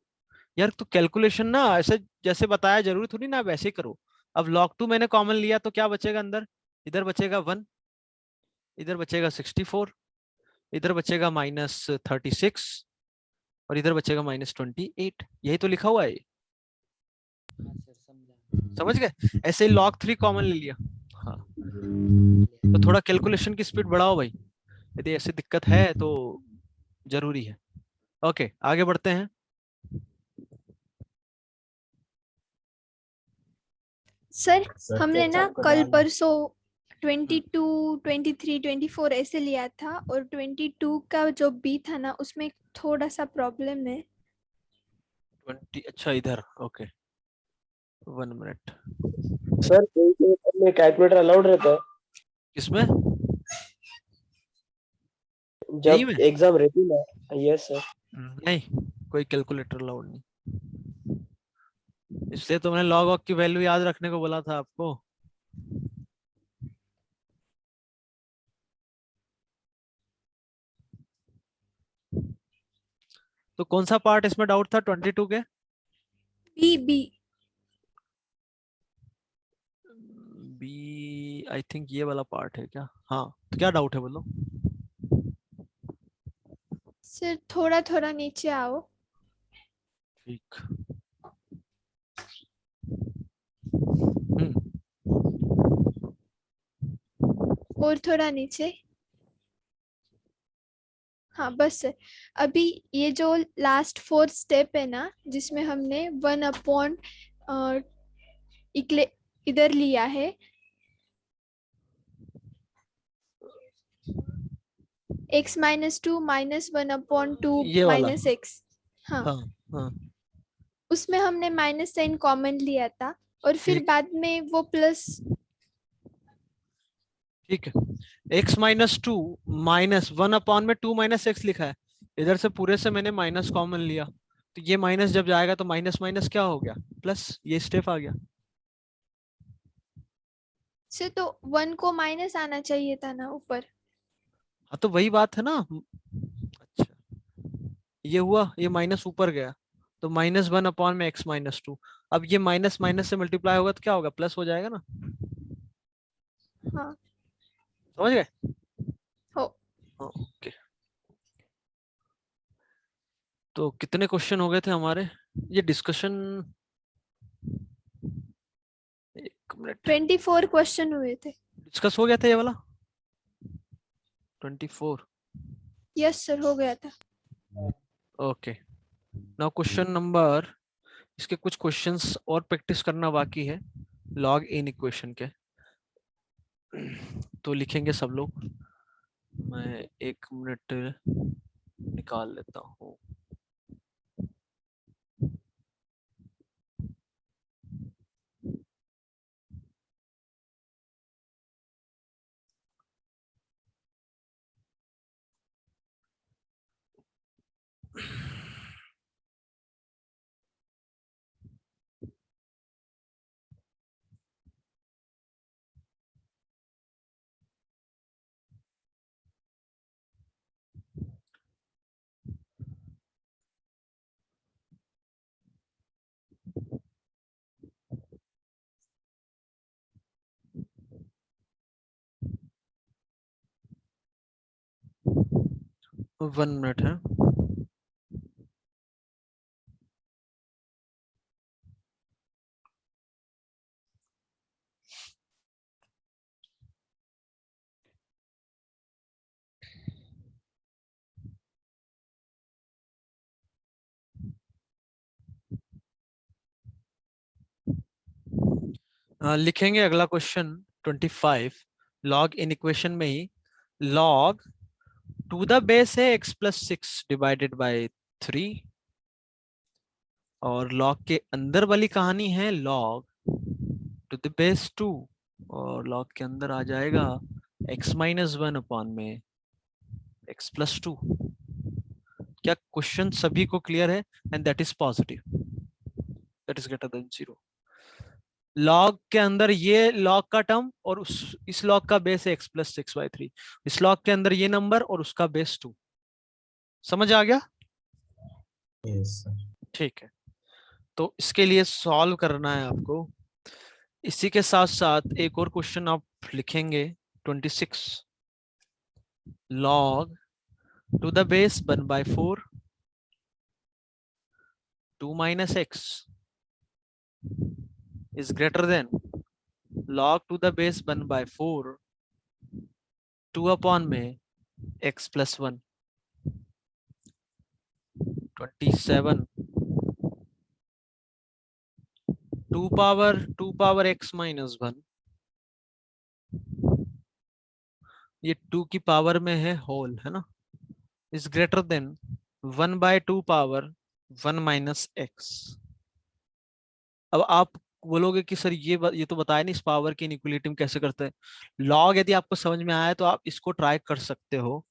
यार तो कैलकुलेशन ना ऐसे जैसे बताया जरूरी थोड़ी ना वैसे ही करो। अब log 2 मैंने कॉमन लिया तो क्या बचेगा अंदर, इधर बचेगा 1, इधर बचेगा 64, इधर बचेगा -36 और इधर बचेगा -28, यही तो लिखा हुआ है। हाँ सर समझा। समझ गए? ऐसे ही log 3 कॉमन ले लिया, हाँ, तो थोड़ा कैलकुलेशन की स्पीड बढ़ाओ भाई, यदि ऐसी दिक्कत है तो जरूरी है। ओके, आगे बढ़ते हैं। सर सर हमने क्या ना चक्कर कल डाला? परसों 22, 23, 24 ऐसे लिया था, और 22 का जो बी था ना उसमें थोड़ा सा प्रॉब्लम है। 20, अच्छा इधर, ओके 1 मिनट। सर कोई पेपर में कैलकुलेटर अलाउड रहता है किसमें? यही जब में? एग्जाम रहती ना? Yes sir. नहीं, कोई कैलकुलेटर अलाउड नहीं, इसलिए तो मैंने लॉग ऑफ की वैल्यू याद रखने को बोला था आपको। तो कौन सा पार्ट इसमें डाउट था 22 के? B b b, I think ये वाला पार्ट है क्या? हाँ, तो क्या डाउट है बोलो। सर थोड़ा थोड़ा नीचे आओ, ठीक। हम्म, और थोड़ा नीचे। हाँ बस सर। अभी ये जो लास्ट 4th स्टेप है ना, जिसमें हमने 1 अपॉन इधर लिया है, x-2 -1/2 ये वाला, माइनस x। हाँ, हाँ हाँ, उसमें हमने माइनस साइन कॉमन लिया था, और फिर ठीक, बाद में वो प्लस। ठीक है। x -2 -1 अपॉन में 2 -x लिखा है, इधर से पूरे से मैंने माइनस कॉमन लिया, तो ये माइनस जब जाएगा तो माइनस माइनस क्या हो गया, प्लस, ये स्टेप आ गया। से तो 1 को माइनस आना चाहिए था ना ऊपर। हाँ, तो वही बात है ना। अच्छा, ये हुआ, ये माइनस ऊपर गया, तो -1 अपॉन में x -2। अब ये माइनस माइनस से मल्टीप्लाई होगा तो क्या होगा, प्लस हो जाएगा ना। हाँ समझ गए? हो। ओके, तो कितने क्वेश्चन हो गए थे हमारे, ये डिस्कशन? एक मिनट, 24 क्वेश्चन हुए थे। डिस्कस हो गया था ये वाला 24? यस सर, हो गया था। ओके, नाउ क्वेश्चन नंबर, इसके कुछ क्वेश्चंस और प्रैक्टिस करना बाकी है लॉग इन इक्वेशन के, तो लिखेंगे सब लोग। मैं 1 मिनट निकाल लेता हूँ। वन मिनट है। लिखेंगे अगला क्वेश्चन 25, लॉग इन इक्वेशन में ही लॉग टू द बेस है x+6 डिवाइडेड बाय 3, और लॉग के अंदर वाली कहानी है लॉग टू द बेस 2, और लॉग के अंदर आ जाएगा x-1 अपॉन में x+2। क्या क्वेश्चन सभी को क्लियर है? And that is positive, that is greater than 0। Log के अंदर ये लॉग का टर्म, और इस लॉग का बेस है x+6/3, इस लॉग के अंदर ये नंबर और उसका बेस 2। समझ आ गया? Yes sir. ठीक है, तो इसके लिए सॉल्व करना है आपको। इसी के साथ साथ एक और क्वेश्चन आप लिखेंगे 26, log to the base 1/4 2 - x is greater than log to the base 1/4 2 upon में x plus 1 27 2 power x minus 1 ये 2 की पावर में है होल है ना, is greater than 1/2 power 1 minus x। अब आप बोलोगे कि सर ये तो बताया नहीं इस पावर की इनइक्वालिटी में कैसे करते हैं। लॉग यदि आपको समझ में आया तो आप इसको ट्राई कर सकते हो,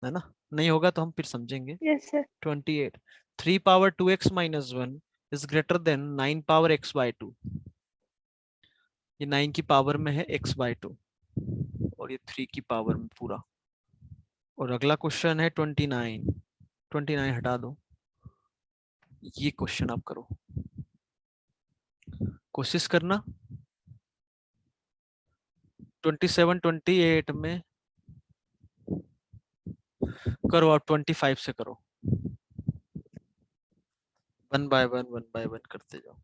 है ना, नहीं होगा तो हम फिर समझेंगे। Yes sir. 28 3 power 2x minus 1 is greater than 9 power x/2। ये 9 की पावर में है x/2 और ये 3 की पावर में पूरा। और अगला क्वेश्चन है 29 हटा दो, ये क्वेश्चन आप करो, कोशिश करना 27 28 में करो और 25 से करो, 1 by 1 करते जाओ।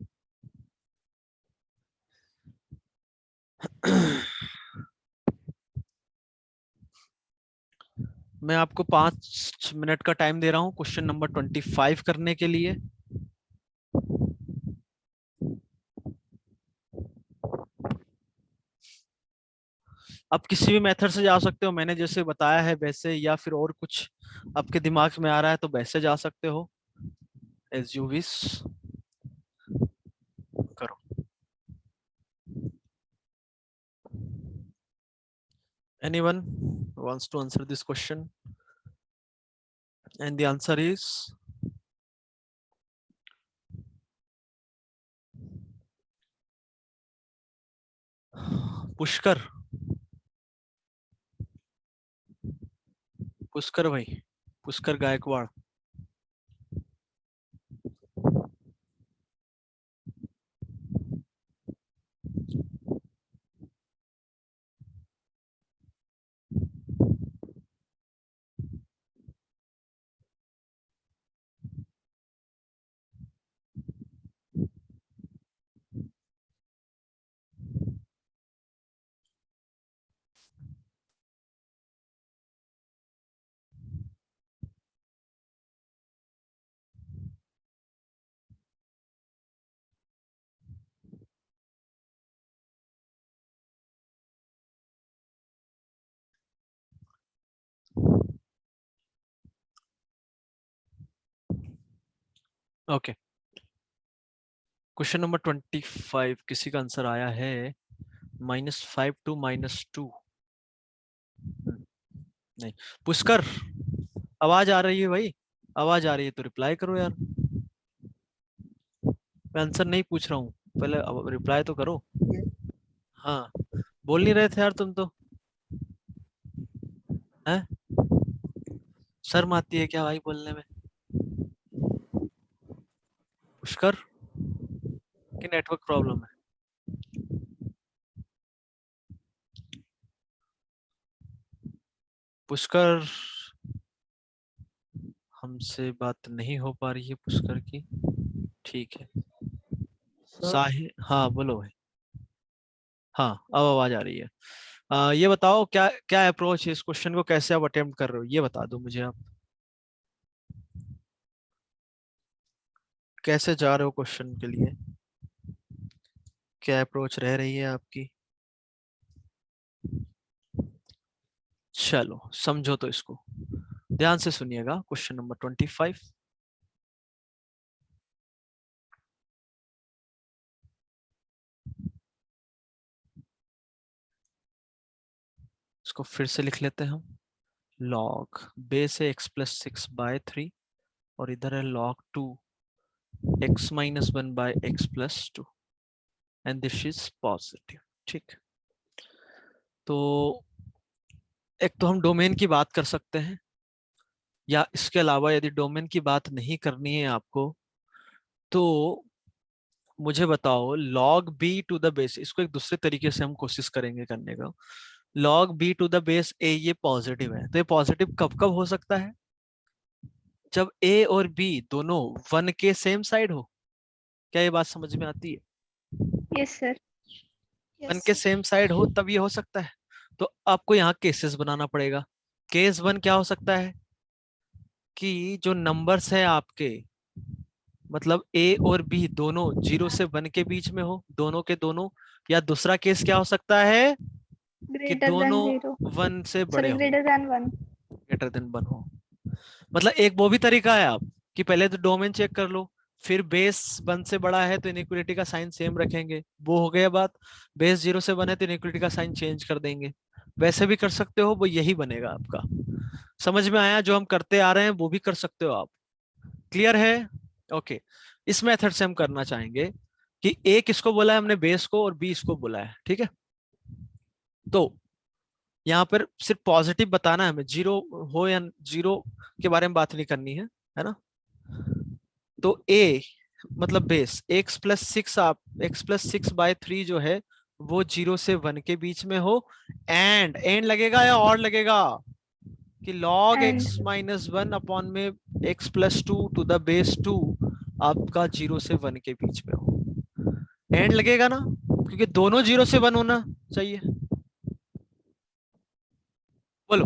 मैं आपको 5 मिनट का टाइम दे रहा हूं क्वेश्चन नंबर 25 करने के लिए। आप किसी भी मेथड से जा सकते हो, मैंने जैसे बताया है वैसे, या फिर और कुछ आपके दिमाग में आ रहा है तो वैसे जा सकते हो, एज यू विश करो। Anyone wants to answer this question? And the answer is Pushkar. Pushkar भाई, Pushkar Gaikwad. Okay, question number 25 किसी का आंसर आया है -5 to -2। नहीं, पुष्कर आवाज आ रही है भाई, आवाज आ रही है तो रिप्लाई करो यार। मैं आंसर नहीं पूछ रहा हूँ, पहले रिप्लाई तो करो। हाँ, बोल नहीं रहे थे यार तुम तो, हैं? शर्म आती है क्या भाई बोलने में? पुष्कर की नेटवर्क प्रॉब्लम है? पुष्कर, हमसे बात नहीं हो पा रही है पुष्कर की, ठीक है। साहिल, हाँ बोलो भाई। हाँ, अब आवाज आ रही है। ये बताओ क्या क्या अप्रोच है, इस क्वेश्चन को कैसे आप अटेम्प्ट कर रहे हो, ये बता दो मुझे आप। कैसे जा रहे हो क्वेश्चन के लिए, क्या अप्रोच रह रही है आपकी? चलो समझो तो इसको, ध्यान से सुनिएगा। क्वेश्चन नंबर 25, इसको फिर से लिख लेते हैं हम। लॉग बेस है x+6/3 और इधर है log 2 x-1/x+2 and this is positive. ठीक, तो एक तो हम डोमेन की बात कर सकते हैं, या इसके अलावा यदि डोमेन की बात नहीं करनी है आपको तो मुझे बताओ log b to the base, इसको एक दूसरे तरीके से हम कोशिश करेंगे करने का। log b to the base a ये पॉजिटिव है, तो ये पॉजिटिव कब कब हो सकता है? जब a और b दोनों 1 के सेम साइड हो। क्या ये बात समझ में आती है? Yes sir. वन Yes, के sir. सेम साइड हो तब ये हो सकता है। तो आपको यहाँ केसेस बनाना पड़ेगा। केस 1 क्या हो सकता है कि जो नंबर्स है आपके, मतलब ए और बी दोनों 0 से 1 के बीच में हो, दोनों के दोनों। या दूसरा केस क्या हो सकता है कि Greater than दोनों 0. 1 से बड़े Sorry, हो, greater than 1. ग्रेटर देन 1 हो। मतलब एक वो भी तरीका है आप कि पहले तो डोमेन चेक कर लो, फिर बेस 1 से बड़ा है तो इनइक्वालिटी का साइन सेम रखेंगे, वो हो गया बात। बेस 0 से 1 है तो इनइक्वालिटी का साइन चेंज कर देंगे। वैसे भी कर सकते हो, वो यही बनेगा आपका। समझ में आया? जो हम करते आ रहे हैं वो भी कर सकते हो आप। क्लियर है? ओके। इस मेथड से हम करना चाहेंगे कि ए किसको बोला है हमने, बेस को, और बी इसको बोला है, ठीक है। तो यहाँ पर सिर्फ पॉजिटिव बताना है हमें, जीरो हो या जीरो के बारे में बात नहीं करनी है ना। तो a मतलब बेस x+6, आप x+6/3 जो है वो 0 से 1 के बीच में हो। एंड लगेगा या और लगेगा कि log And x-1 अपॉन में x+2 टू द बेस 2 आपका 0 से 1 के बीच में हो। एंड लगेगा ना, क्योंकि दोनों 0 से 1 होना चाहिए। बोलो,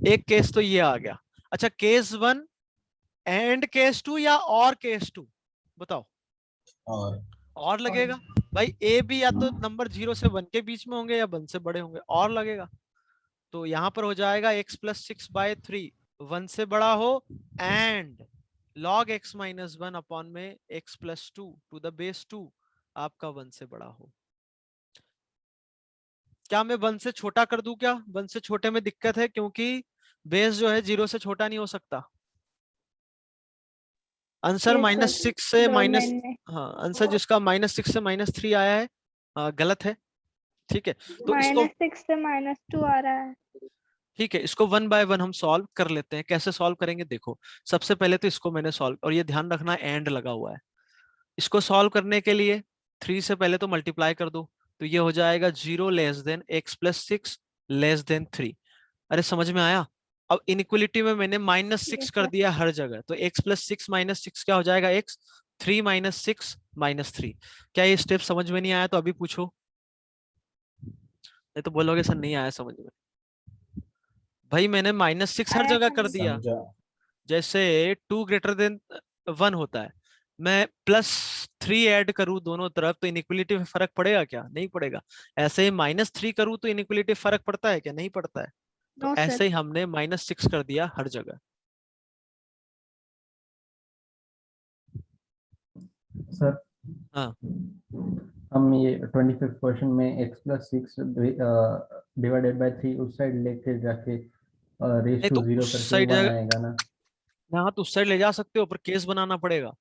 एक केस तो ये आ गया। अच्छा, केस 1 एंड केस 2 या और केस 2, बताओ। और लगेगा भाई। ए बी या तो नंबर 0 से 1 के बीच में होंगे या 1 से बड़े होंगे, और लगेगा। तो यहां पर हो जाएगा x+6/3 1 से बड़ा हो, एंड log x-1 अपॉन में x+2 टू द बेस 2 आपका 1 से बड़ा हो। क्या मैं 1 से छोटा कर दूं? क्या 1 से छोटे में दिक्कत है? क्योंकि बेस जो है 0 से छोटा नहीं हो सकता। Answer yes, sir. -6 से माइनस, Domain में हाँ आंसर जिसका -6 से -3 आया है गलत है, ठीक है। तो इसको, -6 से -2 आ रहा है. ठीक है, इसको 1 बाय 1 हम सॉल्व कर लेते हैं। कैसे सॉल्व करेंगे देखो। सबसे पहले तो इसको मैंने सॉल्व, और ये ध्यान रखना एंड लगा हुआ है। इसको सॉल्व करने के लिए 3 से पहले तो मल्टीप्लाई कर दो, तो ये हो जाएगा 0 less than x+6 less than 3। अरे समझ में आया? अब इनइक्वालिटी में मैंने -6 Yes, कर sir. दिया हर जगह, तो x+6 -6 क्या हो जाएगा? x 3 - 6 -3। क्या ये स्टेप समझ में नहीं आया तो अभी पूछो, नहीं तो बोलोगे सर नहीं आया समझ में। भाई मैंने -6 हर आया जगह कर समझ. दिया। जैसे 2 ग्रेटर देन 1 होता है, मैं +3 ऐड करूं दोनों तरफ तो इनइक्वालिटी में फर्क पड़ेगा क्या? नहीं पड़ेगा। ऐसे ही -3 करूं तो इनइक्वालिटी फर्क पड़ता है क्या? नहीं पड़ता है। तो No, sir. ऐसे ही हमने -6 कर दिया हर जगह। सर हाँ, हम ये 25th क्वेश्चन में x+6 डिवाइडेड बाय 3 उस साइड लेके जाके रेस नहीं टू तो 0 उस करके साइड 1 आएगा ना। यहाँ तो उस साइड ले जा सकते हो, पर केस बनाना पड़ेगा।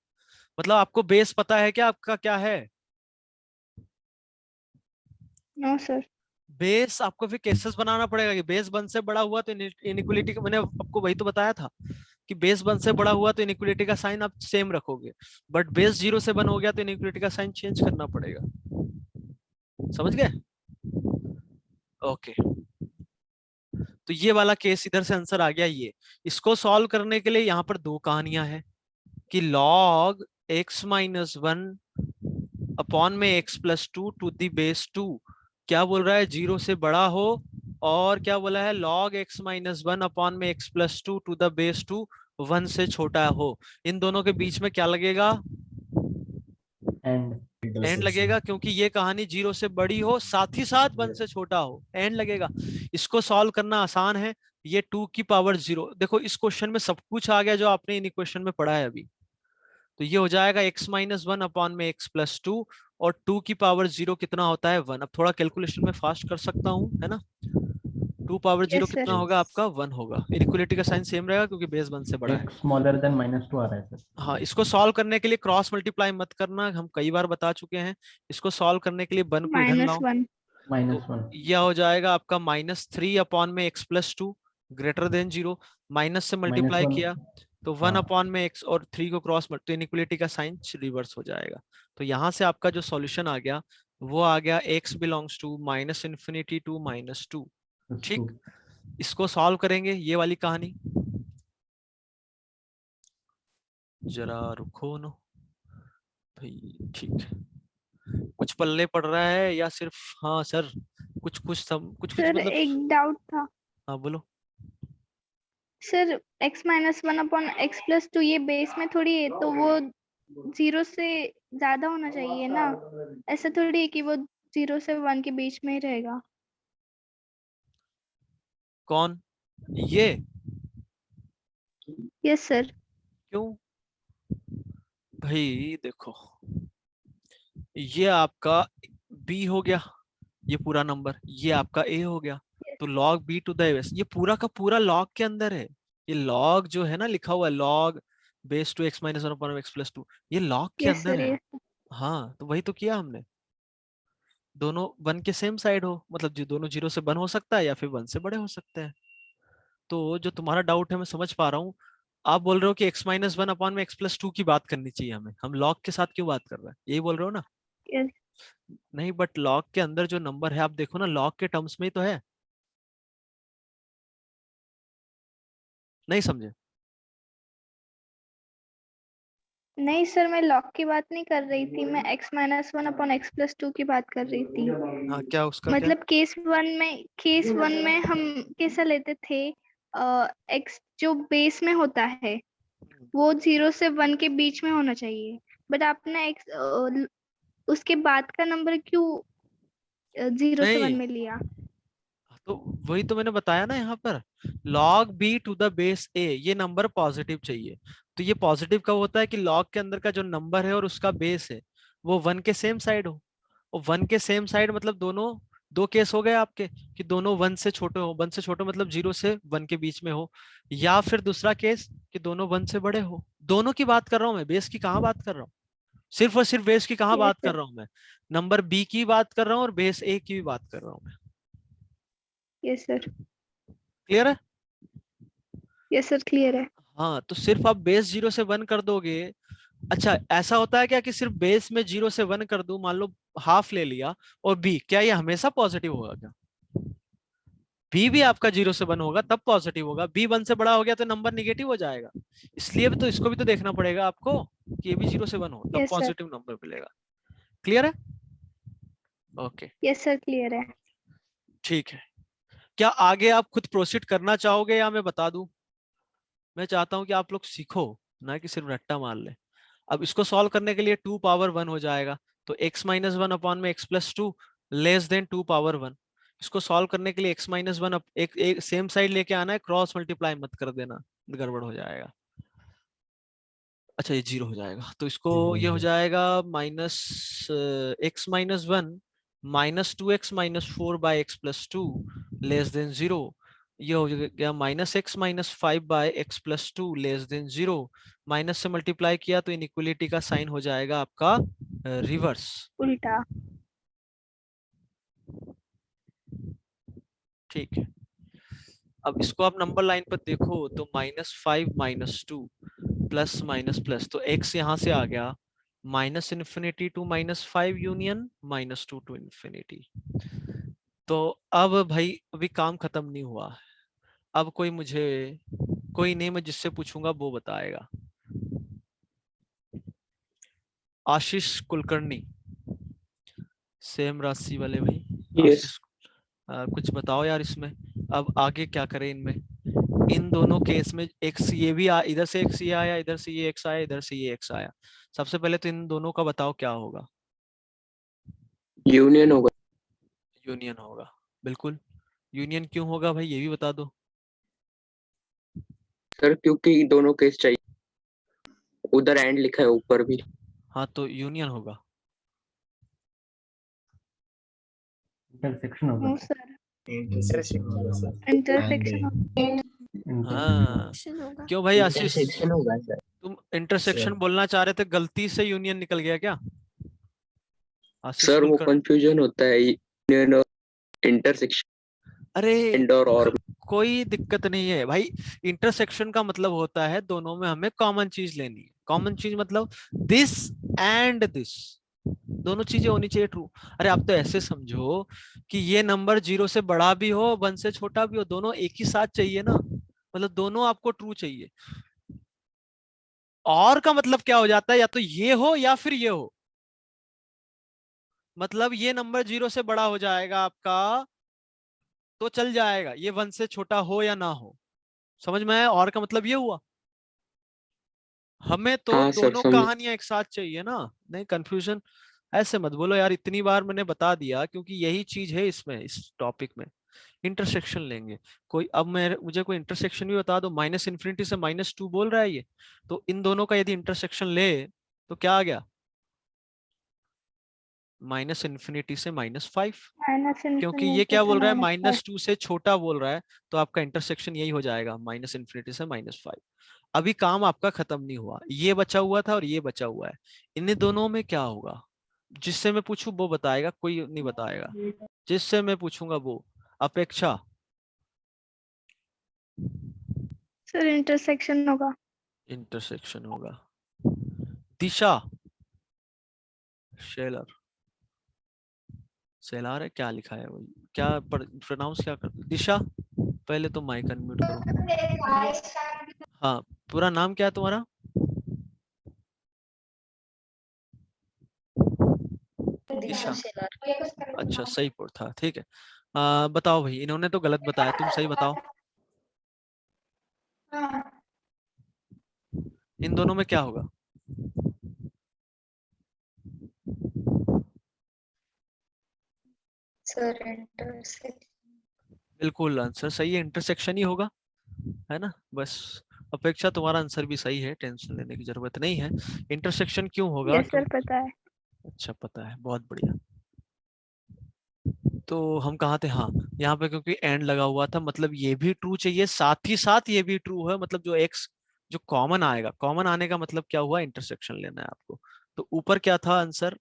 मतलब आपको बेस पता है क्या आपका क्या है? No, sir. बेस आपको फिर केसेस बनाना पड़ेगा कि बेस 1 से बड़ा हुआ तो इनइक्वालिटी का, मैंने आपको वही तो बताया था कि बेस 1 से बड़ा हुआ तो इनइक्वालिटी का साइन आप सेम रखोगे, बट बेस 0 से 1 हो गया तो इनइक्वालिटी का साइन चेंज करना पड़ेगा। समझ गए? ओके। तो ये वाला केस इधर से आंसर आ गया ये। इसको सॉल्व करने के लिए यहाँ पर दो कहानियां हैं कि log x-1 अपॉन में x+2 टू द बेस 2 क्या बोल रहा है? 0 से बड़ा हो, और क्या बोला है? log x-1 अपॉन में x+2 टू द बेस 2 1 से छोटा हो। इन दोनों के बीच में क्या लगेगा? एंड लगेगा, क्योंकि ये कहानी 0 से बड़ी हो साथ ही साथ 1 से छोटा हो, एंड लगेगा। इसको सॉल्व करना आसान है। ये 2 की पावर 0, देखो इस क्वेश्चन में सब कुछ आ गया जो आपने इन क्वेश्चन में पढ़ा है अभी। तो ये हो जाएगा x-1 अपॉन में x+2, और 2 की पावर 0 कितना होता है? 1। अब थोड़ा कैलकुलेशन में फास्ट कर सकता हूँ, है ना। 2 पावर 0 Yes, sir. कितना होगा आपका? 1 होगा। इनइक्वालिटी का साइन सेम रहेगा क्योंकि बेस 1 से बड़ा है। एक स्मॉलर देन -2 आ रहा है सर। हाँ, इसको सॉल्व करने के लिए क्रॉस मल्टीप्लाई मत करना, हम कई बार बता चुके हैं। इसको सॉल्व करने के लिए 1 को इधर लाओ, -1. तो यह हो जाएगा आपका -3 अपॉन में x+2 ग्रेटर देन 0। माइनस से मल्टीप्लाई -1 किया तो 1 अपॉन में x, और 3 को क्रॉस, तो इनइक्वालिटी का साइन रिवर्स हो जाएगा। तो यहाँ से आपका जो सॉल्यूशन आ गया वो आ गया x बिलोंग्स टू -∞ टू -2। ठीक, इसको सॉल्व करेंगे ये वाली कहानी। जरा रुको ना भाई, ठीक है। कुछ पल्ले पड़ रहा है या सिर्फ हाँ सर कुछ कुछ कुछ सर मतलब एक डाउट था हाँ बोलो। सर, x माइनस 1/x+2 ये बेस में थोड़ी है, तो वो 0 से ज्यादा होना चाहिए ना, ऐसा थोड़ी है कि वो 0 से 1 के बीच में ही रहेगा। कौन ये? Yes sir. क्यों भाई देखो, ये आपका b हो गया, ये पूरा नंबर, ये आपका a हो गया, तो log b to the base, ये पूरा का पूरा log के अंदर है। ये log जो है ना लिखा हुआ है log base to x minus 1/x+2, ये log के यस अंदर सर, है। यस हाँ तो वही तो किया हमने, दोनों 1 के सेम साइड हो, मतलब जो दोनों 0 से 1 हो सकता है या फिर 1 से बड़े हो सकते हैं। तो जो तुम्हारा डाउट है मैं समझ पा रहा हूँ। आप बोल रहे हो कि x माइनस 1/x+2 की बात करनी चाहिए हमें, हम log के साथ क्यों बात कर रहे हैं, यही बोल रहे हो ना? यस। नहीं, बट log के अंदर जो नंबर है आप देखो ना, log के टर्म्स में ही तो है। नहीं समझे? नहीं सर, मैं लॉग की बात नहीं कर रही थी, मैं x माइनस 1/x+2 की बात कर रही थी। हाँ क्या उसका क्या? मतलब केस वन में हम कैसा लेते थे, x जो बेस में होता है वो 0 से 1 के बीच में होना चाहिए, बट आपने x उसके बाद का नंबर क्यों 0 से 1 नहीं में लिया? तो वही तो मैंने बताया ना, यहाँ पर log b to the base a, ये नंबर पॉजिटिव चाहिए। तो ये पॉजिटिव कब होता है कि log के अंदर का जो नंबर है और उसका बेस है वो 1 के सेम साइड हो। और 1 के सेम साइड मतलब दोनों, दो केस हो गए आपके कि दोनों 1 से छोटे हो, 1 से छोटे मतलब 0 से 1 के बीच में हो, या फिर दूसरा केस कि दोनों 1 से बड़े हो। दोनों की बात कर रहा हूँ मैं, बेस की कहाँ बात कर रहा हूँ, सिर्फ और सिर्फ बेस की कहाँ यस बात कर सर, रहा हूँ मैं, नंबर b की बात कर रहा हूँ और बेस a की भी बात कर रहा हूँ मैं। यस सर, क्लियर है? यस सर, क्लियर है। हाँ तो सिर्फ आप बेस 0 से 1 कर दोगे। अच्छा ऐसा होता है क्या कि सिर्फ बेस में 0 से 1 कर दूं, मान लो हाफ ले लिया और b, क्या ये हमेशा पॉजिटिव होगा क्या? b भी आपका 0 से 1 होगा तब पॉजिटिव होगा, b 1 से बड़ा हो गया तो नंबर निगेटिव हो जाएगा। इसलिए भी तो इसको भी तो देखना पड़ेगा आपको कि ये भी 0 से 1 हो तब यस सर, पॉजिटिव नंबर मिलेगा। क्लियर है? ओके यस सर, क्लियर है। ठीक है। क्या आगे आप खुद प्रोसीड करना चाहोगे या मैं बता दूं? मैं चाहता हूं कि आप लोग सीखो, ना कि सिर्फ रट्टा मार ले। अब इसको सॉल्व करने के लिए 2 पावर 1 हो जाएगा, तो x माइनस 1 अपॉन में x+2 लेस देन 2 पावर 1। इसको सॉल्व करने के लिए x माइनस 1 एक सेम साइड लेके आना है, क्रॉस मल्टीप्लाई मत कर देना, गड़बड़ हो जाएगा। अच्छा ये 0 हो जाएगा, तो इसको ये हो जाएगा minus x minus 1 minus 2x minus 4/x+2 less than 0। ये हो गया minus x minus 5/x+2 less than 0। Minus से मल्टीप्लाई किया तो इनइक्वलिटी का साइन हो जाएगा आपका रिवर्स। उल्टा। ठीक है, अब इसको आप नंबर लाइन पर देखो तो -5 -2 प्लस माइनस प्लस, तो x यहाँ से आ गया -∞ टू -5 यूनियन -2 टू इन्फिनिटी। तो अब भाई अभी काम खत्म नहीं हुआ है, अब कोई नहीं, मैं जिससे पूछूंगा वो बताएगा। आशीष कुलकर्णी, सेम राशि वाले भाई। यस आशीष कुछ बताओ यार इसमें, अब आगे क्या करें इनमें, इन दोनों केस में x ये भी इधर से x ये आया, इधर से ये x आया, इधर से ये x आया। सबसे पहले तो इन दोनों का बताओ क्या होगा? यूनियन होगा यूनियन होगा, बिल्कुल। यूनियन क्यों होगा भाई ये भी बता दो। सर, क्योंकि दोनों केस चाहिए, उधर एंड लिखा है ऊपर भी। हाँ तो यूनियन होगा। इंटरसेक्शन होगा नो सर, इंटरसेक्शन होगा सर। इंटरसेक्शन हाँ होगा। क्यों भाई आशीष, इंटरसेक्शन होगा सर। तुम इंटरसेक्शन बोलना चाह रहे थे, गलती से यूनियन निकल गया क्या? आशीष सर वो कुलकर्णी, कंफ्यूजन होता है यूनियन और इंटरसेक्शन अरे एंड और कोई दिक्कत नहीं है भाई। इंटरसेक्शन का मतलब होता है दोनों में हमें कॉमन चीज लेनी है। कॉमन चीज मतलब दिस एंड दिस, दोनों चीजें होनी चाहिए ट्रू। अरे आप तो ऐसे समझो कि ये नंबर 0 से बड़ा भी हो 1 से छोटा भी हो, दोनों एक ही साथ चाहिए ना, मतलब दोनों आपको ट्रू चाहिए। और का मतलब क्या हो जाता है, या तो ये हो या फिर ये हो। मतलब ये नंबर 0 से बड़ा हो जाएगा आपका तो चल जाएगा, ये 1 से छोटा हो या ना हो। समझ में आया? और का मतलब ये हुआ, हमें तो हाँ सर दोनों समझ। कहानियां एक साथ चाहिए ना। नहीं, कंफ्यूजन ऐसे मत बोलो यार, इतनी बार मैंने बता दिया क्योंकि यही चीज है इसमें, इस टॉपिक में इंटरसेक्शन लेंगे। कोई अब मुझे कोई इंटरसेक्शन भी बता दो, -∞ से -2 बोल रहा है ये, तो इन दोनों का यदि इंटरसेक्शन ले तो क्या आ गया, -∞ से -5, क्योंकि ये क्या बोल रहा है, -2 से छोटा बोल रहा है, तो आपका इंटरसेक्शन यही हो जाएगा, -∞ से -5। अभी काम आपका खत्म नहीं हुआ, ये बचा हुआ था और ये बचा हुआ है, इन दोनों में क्या होगा, जिससे मैं पूछूं वो बताएगा, कोई नहीं बताएगा, जिससे मैं पूछूंगा वो। अपेक्षा, सर इंटरसेक्शन होगा। इंटरसेक्शन होगा। दिशा, शेलर, सेलार है, क्या लिखा है वही, क्या प्रोनाउंस क्या कर, दिशा पहले तो माइक अनम्यूट करो। हाँ, पूरा नाम क्या है तुम्हारा? दिशा। अच्छा, सही था, ठीक है। बताओ भाई, इन्होंने तो गलत बताया, तुम सही बताओ। इन दोनों में क्या होगा? Sir intersection. बिल्कुल आंसर सही है, इंटरसेक्शन ही होगा, है ना। बस अपेक्षा तुम्हारा आंसर भी सही है, टेंशन लेने की जरूरत नहीं है। इंटरसेक्शन क्यों होगा? यस सर पता है। अच्छा, पता है, बहुत बढ़िया। तो हम कहाँ थे? हाँ, यहाँ पे क्योंकि एंड लगा हुआ था, मतलब ये भी ट्रू चाहिए, साथ ही साथ ये भी ट्रू है, मतलब जो एक्स जो कॉमन आएगा, कॉमन आने का मतलब क्या हुआ, इंटरसेक्शन लेना है आपको। तो ऊपर क्या था आंसर,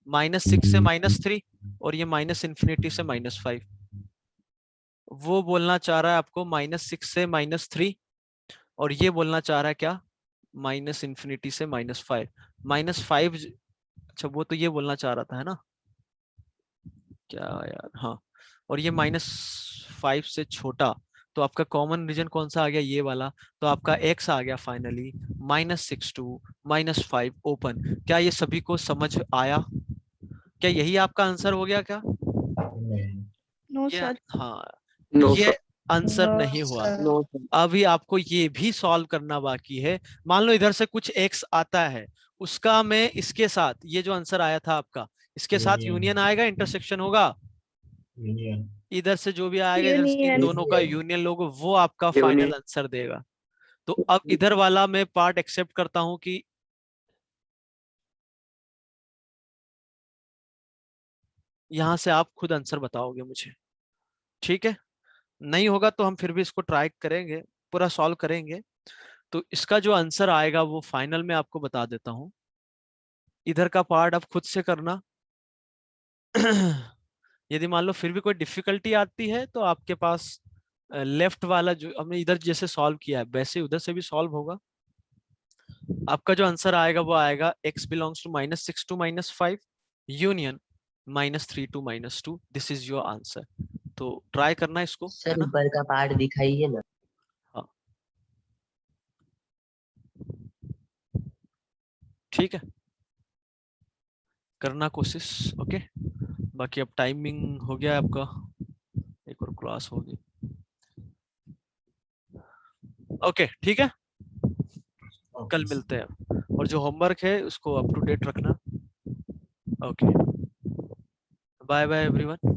-6 से -3 और ये -∞ से -5। वो बोलना चाह रहा है आपको -6 से -3 और ये बोलना चाह रहा है क्या, -∞ से -5। -5, अच्छा वो तो ये बोलना चाह रहा था, है ना, क्या यार, हाँ। और ये -5 से छोटा, तो आपका कॉमन रीजन कौन सा आ गया, ये वाला। तो आपका x आ गया फाइनली -6 to -5 ओपन। क्या ये सभी को समझ आया? क्या यही आपका आंसर हो गया क्या? नो ये, सर। हाँ, नो ये सर। आंसर नहीं हुआ। No sir. अभी आपको ये भी सॉल्व करना बाकी है। मान लो इधर से कुछ x आता है, उसका मैं इसके साथ, ये जो आंसर आया था आपका, इसके साथ यूनियन आएगा, इंटरसेक्शन होगा। इधर से जो भी आएगा, इधर से इन यूनियन। दोनों का यूनियन लोगे, वो आपका यूनियन। फाइनल आंसर देगा। तो अब इधर वाला मैं पार्ट एक्सेप्ट करता हूं कि यहां से आप खुद आंसर बताओगे मुझे, ठीक है। नहीं होगा तो हम फिर भी इसको ट्राई करेंगे, पूरा सॉल्व करेंगे। तो इसका जो आंसर आएगा वो फाइनल में आपको बता देता हूं। इधर का पार्ट आप खुद से करना। यदि मान लो फिर भी कोई डिफिकल्टी आती है तो आपके पास लेफ्ट वाला जो हमने इधर जैसे सॉल्व किया है वैसे उधर से भी सॉल्व होगा। आपका जो आंसर आएगा वो आएगा x belongs to -6 to -5 union -3 to -2। This is your answer. तो ट्राई करना इसको, है सर ना। ऊपर का पार्ट दिखाइए ना। हाँ, ठीक है, करना कोशिश। ओके, बाकी अब टाइमिंग हो गया है आपका, एक और क्लास होगी। ओके, ठीक है, कल मिलते हैं। और जो होमवर्क है उसको अप टू डेट रखना। Okay, bye bye everyone.